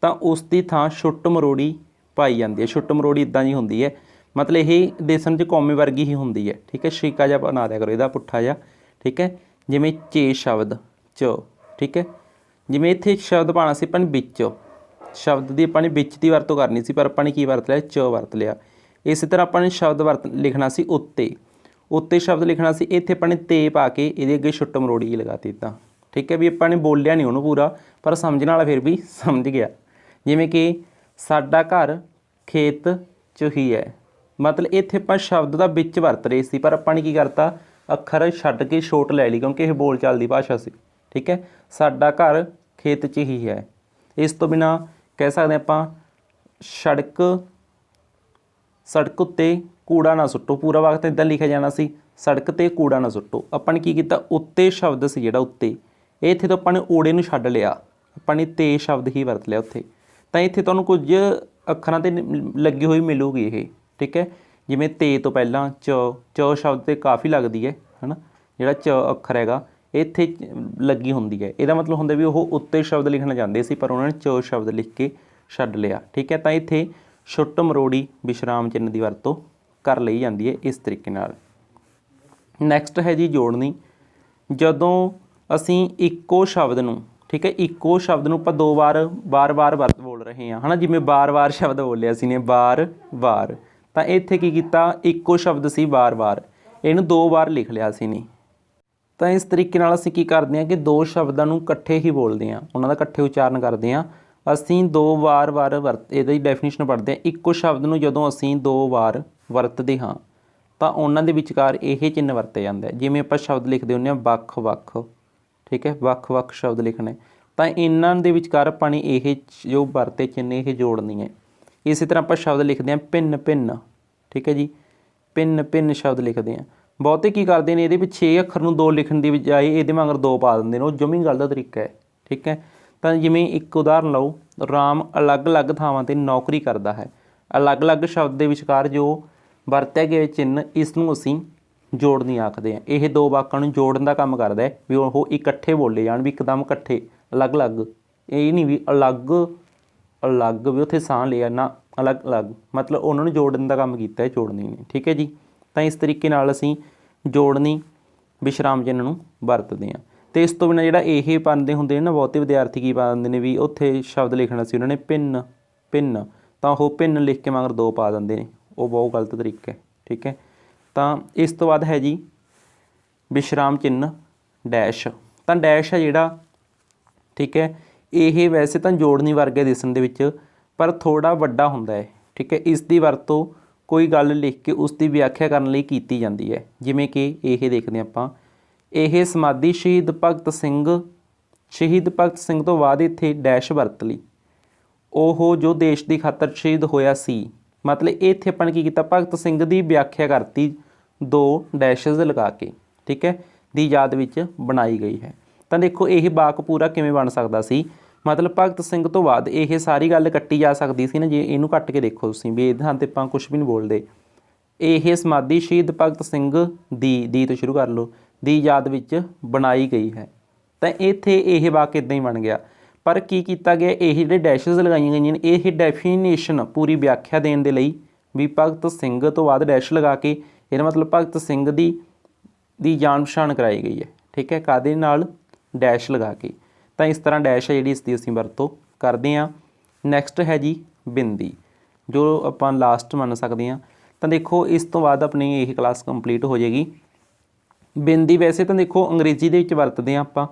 ਤਾਂ ਉਸ ਦੀ ਥਾਂ ਛੁੱਟ ਮਰੋੜੀ ਪਾਈ ਜਾਂਦੀ ਹੈ। ਛੁੱਟ ਮਰੋੜੀ ਇੱਦਾਂ ਦੀ ਹੁੰਦੀ ਹੈ, ਮਤਲਬ ਇਹ ਦਿਸਣ 'ਚ ਕੌਮੇ ਵਰਗੀ ਹੀ ਹੁੰਦੀ ਹੈ, ਠੀਕ ਹੈ। ਸ਼ੀਕਾ ਜਿਹਾ ਬਣਾ ਦਿਆ ਕਰੋ ਇਹਦਾ ਪੁੱਠਾ ਜਿਹਾ, ਠੀਕ ਹੈ। ਜਿਵੇਂ ਚੇ ਸ਼ਬਦ 'ਚ, ਠੀਕ ਹੈ। ਜਿਵੇਂ ਇੱਥੇ ਸ਼ਬਦ ਪਾਉਣਾ ਸੀ ਆਪਾਂ ਨੇ ਵਿੱਚ, ਸ਼ਬਦ ਦੀ ਆਪਾਂ ਨੇ ਵਿੱਚ ਦੀ ਵਰਤੋਂ ਕਰਨੀ ਸੀ, ਪਰ ਆਪਾਂ ਨੇ ਕੀ ਵਰਤ ਲਿਆ, 'ਚ ਵਰਤ ਲਿਆ। ਇਸੇ ਤਰ੍ਹਾਂ ਆਪਾਂ ਨੇ ਸ਼ਬਦ ਲਿਖਣਾ ਸੀ ਉੱਤੇ, उत्ते शब्द लिखना सी, इत्थे आपां ने ते पा के इहदे अगे छुट्ट मरोड़ी जी लगाती इदां। ठीक है भी आपां ने बोलिया नहीं उहनूं पूरा, पर समझण वाला फिर भी समझ गया। जिवें कि साडा घर खेत च ही है, मतलब इत्थे आपां शब्द दा विच वरत रहे सी, पर आपां ने की करता अखर छड्ड के छोट लै ली, क्योंकि यह बोल चाल दी भाषा सी। ठीक है, साडा घर खेत च ही है। इस तो बिना कह सकते आपां सड़क उत्ते कूड़ा ना सुट्टो, पूरा वक्त इदां लिखिया जाना सी सड़क ते कूड़ा ना सुट्टो। आपां ने की कीता उत्ते शब्द सी जिहड़ा उत्ते, ਇਹ ਇੱਥੇ ਤੋਂ ਆਪਾਂ ਨੇ ਓੜੇ ਨੂੰ ਛੱਡ ਲਿਆ, ਆਪਾਂ ਨੇ ਤੇ ਸ਼ਬਦ ਹੀ ਵਰਤ ਲਿਆ ਉੱਥੇ। ਤਾਂ ਇੱਥੇ ਤੁਹਾਨੂੰ ਕੁਝ ਅੱਖਰਾਂ 'ਤੇ ਲੱਗੀ ਹੋਈ ਮਿਲੂਗੀ ਇਹ। ਠੀਕ ਹੈ, ਜਿਵੇਂ ਤੇ ਤੋਂ ਪਹਿਲਾਂ ਚ ਸ਼ਬਦ 'ਤੇ ਕਾਫੀ ਲੱਗਦੀ ਹੈ ਹੈ ਨਾ, ਜਿਹੜਾ ਚ ਅੱਖਰ ਹੈਗਾ ਇੱਥੇ ਲੱਗੀ ਹੁੰਦੀ ਹੈ। ਇਹਦਾ ਮਤਲਬ ਹੁੰਦਾ ਵੀ ਉਹ ਉੱਤੇ ਸ਼ਬਦ ਲਿਖਣਾ ਚਾਹੁੰਦੇ ਸੀ, ਪਰ ਉਹਨਾਂ ਨੇ ਚ ਸ਼ਬਦ ਲਿਖ ਕੇ ਛੱਡ ਲਿਆ। ਠੀਕ ਹੈ, ਤਾਂ ਇੱਥੇ ਛੁੱਟ ਮਰੋੜੀ ਵਿਸ਼ਰਾਮ ਚਿੰਨ੍ਹ ਦੀ ਵਰਤੋਂ ਕਰ ਲਈ ਜਾਂਦੀ ਹੈ ਇਸ ਤਰੀਕੇ ਨਾਲ। ਨੈਕਸਟ ਹੈ ਜੀ ਜੋੜਨੀ। ਜਦੋਂ ਅਸੀਂ ਇੱਕੋ ਸ਼ਬਦ ਨੂੰ, ਠੀਕ ਹੈ, ਇੱਕੋ ਸ਼ਬਦ ਨੂੰ ਆਪਾਂ ਦੋ ਵਾਰ ਵਰਤ ਬੋਲ ਰਹੇ ਹਾਂ ਹੈ ਨਾ, ਜਿਵੇਂ ਵਾਰ ਸ਼ਬਦ ਬੋਲਿਆ ਸੀ ਨੇ ਵਾਰ, ਤਾਂ ਇੱਥੇ ਕੀ ਕੀਤਾ, ਇੱਕੋ ਸ਼ਬਦ ਸੀ ਵਾਰ, ਇਹਨੂੰ ਦੋ ਵਾਰ ਲਿਖ ਲਿਆ ਸੀ ਨੇ। ਤਾਂ ਇਸ ਤਰੀਕੇ ਨਾਲ ਅਸੀਂ ਕੀ ਕਰਦੇ ਹਾਂ ਕਿ ਦੋ ਸ਼ਬਦਾਂ ਨੂੰ ਇਕੱਠੇ ਹੀ ਬੋਲਦੇ ਹਾਂ, ਉਹਨਾਂ ਦਾ ਇਕੱਠੇ ਉਚਾਰਨ ਕਰਦੇ ਹਾਂ। ਅਸੀਂ ਦੋ ਵਾਰ ਵਰਤ, ਇਹਦੀ ਡੈਫੀਨੇਸ਼ਨ ਪੜ੍ਹਦੇ ਹਾਂ। ਇੱਕੋ ਸ਼ਬਦ ਨੂੰ ਜਦੋਂ ਅਸੀਂ ਦੋ ਵਾਰ ਵਰਤਦੇ ਹਾਂ ਤਾਂ ਉਹਨਾਂ ਦੇ ਵਿਚਕਾਰ ਇਹ ਚਿੰਨ੍ਹ ਵਰਤਿਆ ਜਾਂਦਾ ਹੈ। ਜਿਵੇਂ ਆਪਾਂ ਸ਼ਬਦ ਲਿਖਦੇ ਹੁੰਦੇ ਹਾਂ ਵੱਖ, ਠੀਕ ਹੈ, ਵੱਖ ਸ਼ਬਦ ਲਿਖਣੇ, ਤਾਂ ਇਹਨਾਂ ਦੇ ਵਿਚਕਾਰ ਆਪਾਂ ਨੇ ਇਹ ਜੋ ਵਰਤੇ ਚਿੰਨ੍ਹ ਇਹ ਜੋੜਨੀ ਹੈ। ਇਸੇ ਤਰ੍ਹਾਂ ਆਪਾਂ ਸ਼ਬਦ ਲਿਖਦੇ ਹਾਂ ਭਿੰਨ, ਠੀਕ ਹੈ ਜੀ, ਭਿੰਨ ਸ਼ਬਦ ਲਿਖਦੇ ਹਾਂ। ਬਹੁਤੇ ਕੀ ਕਰਦੇ ਨੇ, ਇਹਦੇ ਵਿੱਚ 6 ਅੱਖਰ ਨੂੰ 2 ਲਿਖਣ ਦੀ ਬਜਾਏ ਇਹਦੇ ਮਗਰ 2 ਪਾ ਦਿੰਦੇ ਨੇ, ਉਹ ਜਮੀ ਗਲਤ ਤਰੀਕਾ ਹੈ। ਠੀਕ ਹੈ, ਤਾਂ ਜਿਵੇਂ ਇੱਕ ਉਦਾਹਰਨ ਲਓ, ਰਾਮ ਅਲੱਗ-ਅਲੱਗ ਥਾਵਾਂ 'ਤੇ ਨੌਕਰੀ ਕਰਦਾ ਹੈ। ਅਲੱਗ-ਅਲੱਗ ਸ਼ਬਦ ਦੇ ਵਿਚਕਾਰ ਜੋ ਵਰਤਿਆ ਗਿਆ ਚਿੰਨ੍ਹ, ਇਸ ਨੂੰ ਅਸੀਂ ਜੋੜਨੀ ਆਖਦੇ ਹਾਂ। ਇਹ ਦੋ ਵਾਕਾਂ ਨੂੰ ਜੋੜਨ ਦਾ ਕੰਮ ਕਰਦਾ ਹੈ, ਵੀ ਉਹ ਇਕੱਠੇ ਬੋਲੇ ਜਾਣ, ਵੀ ਇੱਕਦਮ ਇਕੱਠੇ, ਅਲੱਗ-ਅਲੱਗ, ਇਹ ਨਹੀਂ ਵੀ ਅਲੱਗ ਵੀ ਉੱਥੇ ਸਾਹ ਲਿਆ ਨਾ, ਅਲੱਗ, ਮਤਲਬ ਉਹਨਾਂ ਨੂੰ ਜੋੜਨ ਦਾ ਕੰਮ ਕੀਤਾ ਹੈ, ਜੋੜਨੀ ਨੇ। ਠੀਕ ਹੈ ਜੀ, ਤਾਂ ਇਸ ਤਰੀਕੇ ਨਾਲ ਅਸੀਂ ਜੋੜਨੀ ਵਿਸ਼ਰਾਮ ਚਿੰਨ੍ਹ ਨੂੰ ਵਰਤਦੇ ਹਾਂ। ਅਤੇ ਇਸ ਤੋਂ ਬਿਨਾਂ ਜਿਹੜਾ ਇਹ ਪਾਉਂਦੇ ਹੁੰਦੇ ਨੇ ਨਾ, ਬਹੁਤੇ ਵਿਦਿਆਰਥੀ ਕੀ ਪਾ ਦਿੰਦੇ ਨੇ, ਵੀ ਉੱਥੇ ਸ਼ਬਦ ਲਿਖਣਾ ਸੀ ਉਹਨਾਂ ਨੇ ਭਿੰਨ, ਤਾਂ ਉਹ ਭਿੰਨ ਲਿਖ ਕੇ ਮਗਰ 2 ਪਾ ਦਿੰਦੇ ਨੇ, ਉਹ ਬਹੁਤ ਗਲਤ ਤਰੀਕਾ ਹੈ। ਠੀਕ ਹੈ, ਤਾਂ ਇਸ ਤੋਂ ਬਾਅਦ ਹੈ ਜੀ ਵਿਸ਼ਰਾਮ ਚਿੰਨ੍ਹ ਡੈਸ਼। ਤਾਂ ਡੈਸ਼ ਹੈ ਜਿਹੜਾ, ਠੀਕ ਹੈ, ਇਹ ਵੈਸੇ ਤਾਂ ਜੋੜਨੀ ਵਰਗਾ ਦਿਸਣ ਦੇ ਵਿੱਚ, ਪਰ ਥੋੜ੍ਹਾ ਵੱਡਾ ਹੁੰਦਾ ਹੈ। ਠੀਕ ਹੈ, ਇਸ ਦੀ ਵਰਤੋਂ ਕੋਈ ਗੱਲ ਲਿਖ ਕੇ ਉਸ ਦੀ ਵਿਆਖਿਆ ਕਰਨ ਲਈ ਕੀਤੀ ਜਾਂਦੀ ਹੈ। ਜਿਵੇਂ ਕਿ ਇਹ ਦੇਖਦੇ ਆਪਾਂ, ਇਹ ਸਮਾਧੀ ਸ਼ਹੀਦ ਭਗਤ ਸਿੰਘ ਤੋਂ ਬਾਅਦ ਇੱਥੇ ਡੈਸ਼ ਵਰਤ ਲਈ, ਉਹ ਜੋ ਦੇਸ਼ ਦੀ ਖਾਤਰ ਸ਼ਹੀਦ ਹੋਇਆ ਸੀ। ਮਤਲਬ ਇੱਥੇ ਆਪਾਂ ਨੇ ਕੀ ਕੀਤਾ, ਭਗਤ ਸਿੰਘ ਦੀ ਵਿਆਖਿਆ ਕਰਤੀ 2 ਡੈਸ਼ਜ਼ ਲਗਾ ਕੇ, ਠੀਕ ਹੈ, ਦੀ ਯਾਦ ਵਿੱਚ ਬਣਾਈ ਗਈ ਹੈ। ਤਾਂ ਦੇਖੋ ਇਹ ਵਾਕ ਪੂਰਾ ਕਿਵੇਂ ਬਣ ਸਕਦਾ ਸੀ, ਮਤਲਬ ਭਗਤ ਸਿੰਘ ਤੋਂ ਬਾਅਦ ਇਹ ਸਾਰੀ ਗੱਲ ਕੱਟੀ ਜਾ ਸਕਦੀ ਸੀ ਨਾ। ਜੇ ਇਹਨੂੰ ਕੱਟ ਕੇ ਦੇਖੋ ਤੁਸੀਂ, ਵੀ ਇਹਦੇ ਥਾਂ 'ਤੇ ਆਪਾਂ ਕੁਛ ਵੀ ਨਹੀਂ ਬੋਲਦੇ, ਇਹ ਸਮਾਧੀ ਸ਼ਹੀਦ ਭਗਤ ਸਿੰਘ ਦੀ ਤੋਂ ਸ਼ੁਰੂ ਕਰ ਲਓ, ਦੀ ਯਾਦ ਵਿੱਚ ਬਣਾਈ ਗਈ ਹੈ। ਤਾਂ ਇੱਥੇ ਇਹ ਵਾਕ ਇੱਦਾਂ ਹੀ ਬਣ ਗਿਆ, ਪਰ ਕੀ ਕੀਤਾ ਗਿਆ, ਇਹ ਜਿਹੜੇ ਡੈਸ਼ਜ਼ ਲਗਾਈਆਂ ਗਈਆਂ ਨੇ, ਇਹ ਡੈਫੀਨੇਸ਼ਨ ਪੂਰੀ ਵਿਆਖਿਆ ਦੇਣ ਦੇ ਲਈ, ਵੀ ਭਗਤ ਸਿੰਘ ਤੋਂ ਬਾਅਦ ਡੈਸ਼ ਲਗਾ ਕੇ, ਇਹਦਾ ਮਤਲਬ ਭਗਤ ਸਿੰਘ ਦੀ ਜਾਣ ਪਛਾਣ ਕਰਾਈ ਗਈ ਹੈ। ਠੀਕ ਹੈ, ਕਾਹਦੇ ਨਾਲ, ਡੈਸ਼ ਲਗਾ ਕੇ। ਤਾਂ ਇਸ ਤਰ੍ਹਾਂ ਡੈਸ਼ ਹੈ ਜਿਹੜੀ, ਇਸ ਦੀ ਅਸੀਂ ਵਰਤੋਂ ਕਰਦੇ ਹਾਂ। ਨੈਕਸਟ ਹੈ ਜੀ ਬਿੰਦੀ, ਜੋ ਆਪਾਂ ਲਾਸਟ ਮੰਨ ਸਕਦੇ ਹਾਂ। ਤਾਂ ਦੇਖੋ ਇਸ ਤੋਂ ਬਾਅਦ ਆਪਣੀ ਇਹ ਕਲਾਸ ਕੰਪਲੀਟ ਹੋ ਜਾਏਗੀ। ਬਿੰਦੀ ਵੈਸੇ ਤਾਂ ਦੇਖੋ ਅੰਗਰੇਜ਼ੀ ਦੇ ਵਿੱਚ ਵਰਤਦੇ ਹਾਂ ਆਪਾਂ,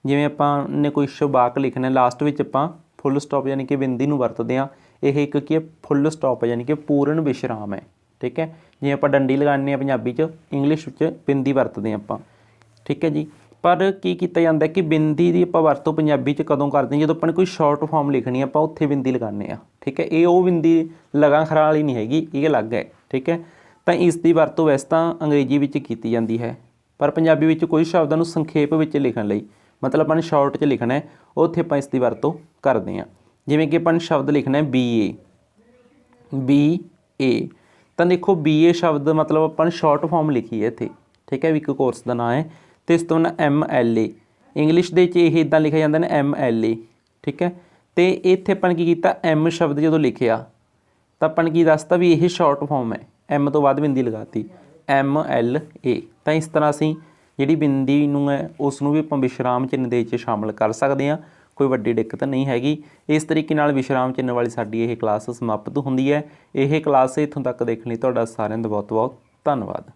ਜਿਵੇਂ ਆਪਾਂ ਨੇ ਕੋਈ ਵਾਕ ਲਿਖਣਾ, ਲਾਸਟ ਵਿੱਚ ਆਪਾਂ ਫੁੱਲ ਸਟਾਪ ਯਾਨੀ ਕਿ ਬਿੰਦੀ ਨੂੰ ਵਰਤਦੇ ਹਾਂ। ਇਹ ਇੱਕ ਕੀ ਹੈ, ਫੁੱਲ ਸਟਾਪ ਹੈ, ਯਾਨੀ ਕਿ ਪੂਰਨ ਵਿਸ਼ਰਾਮ ਹੈ। ਠੀਕ ਹੈ, ਜਿਵੇਂ ਆਪਾਂ ਡੰਡੀ ਲਗਾਉਂਦੇ ਹਾਂ ਪੰਜਾਬੀ 'ਚ, ਇੰਗਲਿਸ਼ ਵਿੱਚ ਬਿੰਦੀ ਵਰਤਦੇ ਹਾਂ ਆਪਾਂ। ਠੀਕ ਹੈ ਜੀ, ਪਰ ਕੀ ਕੀਤਾ ਜਾਂਦਾ ਕਿ ਬਿੰਦੀ ਦੀ ਆਪਾਂ ਵਰਤੋਂ ਪੰਜਾਬੀ 'ਚ ਕਦੋਂ ਕਰਦੇ ਹਾਂ, ਜਦੋਂ ਆਪਾਂ ਨੇ ਕੋਈ ਸ਼ਾਰਟ ਫਾਰਮ ਲਿਖਣੀ ਹੈ, ਆਪਾਂ ਉੱਥੇ ਬਿੰਦੀ ਲਗਾਉਂਦੇ ਹਾਂ। ਠੀਕ ਹੈ, ਇਹ ਉਹ ਬਿੰਦੀ ਲਗਾਂ ਖਰਾ ਵਾਲੀ ਨਹੀਂ ਹੈਗੀ, ਇਹ ਅਲੱਗ ਹੈ। ਠੀਕ ਹੈ, ਤਾਂ ਇਸ ਦੀ ਵਰਤੋਂ ਵੈਸੇ ਤਾਂ ਅੰਗਰੇਜ਼ੀ ਵਿੱਚ ਕੀਤੀ ਜਾਂਦੀ ਹੈ, ਪਰ ਪੰਜਾਬੀ ਵਿੱਚ ਕੋਈ ਸ਼ਬਦਾਂ ਨੂੰ ਸੰਖੇਪ ਵਿੱਚ ਲਿਖਣ ਲਈ, ਮਤਲਬ ਆਪਾਂ ਨੇ ਸ਼ਾਰਟ 'ਚ ਲਿਖਣਾ ਹੈ, ਉੱਥੇ ਆਪਾਂ ਇਸ ਦੀ ਵਰਤੋਂ ਕਰਦੇ ਹਾਂ। ਜਿਵੇਂ ਕਿ ਆਪਾਂ ਨੇ ਸ਼ਬਦ ਲਿਖਣਾ ਹੈ BA, ਤਾਂ ਦੇਖੋ BA ਸ਼ਬਦ ਮਤਲਬ ਆਪਾਂ ਨੇ ਸ਼ਾਰਟ ਫਾਰਮ ਲਿਖੀ ਹੈ ਇੱਥੇ। ਠੀਕ ਹੈ, ਵੀ ਇੱਕ ਕੋਰਸ ਦਾ ਨਾਂ ਹੈ। ਅਤੇ ਇਸ ਤੋਂ ਬਾਅਦ MLA, ਇੰਗਲਿਸ਼ ਦੇ ਵਿੱਚ ਇਹ ਇੱਦਾਂ ਲਿਖਿਆ ਜਾਂਦਾ ਨੇ MLA। ਠੀਕ ਹੈ, ਅਤੇ ਇੱਥੇ ਆਪਾਂ ਨੇ ਕੀ ਕੀਤਾ, M ਸ਼ਬਦ ਜਦੋਂ ਲਿਖਿਆ ਤਾਂ ਆਪਾਂ ਨੇ ਕੀ ਦੱਸਤਾ ਵੀ ਇਹ ਸ਼ਾਰਟ ਫਾਰਮ ਹੈ, M ਤੋਂ ਬਾਅਦ ਬਿੰਦੀ ਲਗਾਤੀ, MLA। ਤਾਂ ਇਸ ਤਰ੍ਹਾਂ ਅਸੀਂ ਜਿਹੜੀ ਬਿੰਦੀ ਨੂੰ ਹੈ ਉਸ ਨੂੰ ਵੀ ਆਪਾਂ ਵਿਸ਼ਰਾਮ ਚਿੰਨ੍ਹ ਦੇ ਵਿੱਚ ਸ਼ਾਮਲ ਕਰ ਸਕਦੇ ਹਾਂ, ਕੋਈ ਵੱਡੀ ਦਿੱਕਤ ਨਹੀਂ ਹੈਗੀ। ਇਸ ਤਰੀਕੇ ਨਾਲ ਵਿਸ਼ਰਾਮ ਚਿੰਨ੍ਹ ਵਾਲੀ ਸਾਡੀ ਇਹ ਕਲਾਸ ਸਮਾਪਤ ਹੁੰਦੀ ਹੈ। ਇਹ ਕਲਾਸ ਇੱਥੋਂ ਤੱਕ ਦੇਖਣ ਲਈ ਤੁਹਾਡਾ ਸਾਰਿਆਂ ਦਾ ਬਹੁਤ ਬਹੁਤ ਧੰਨਵਾਦ।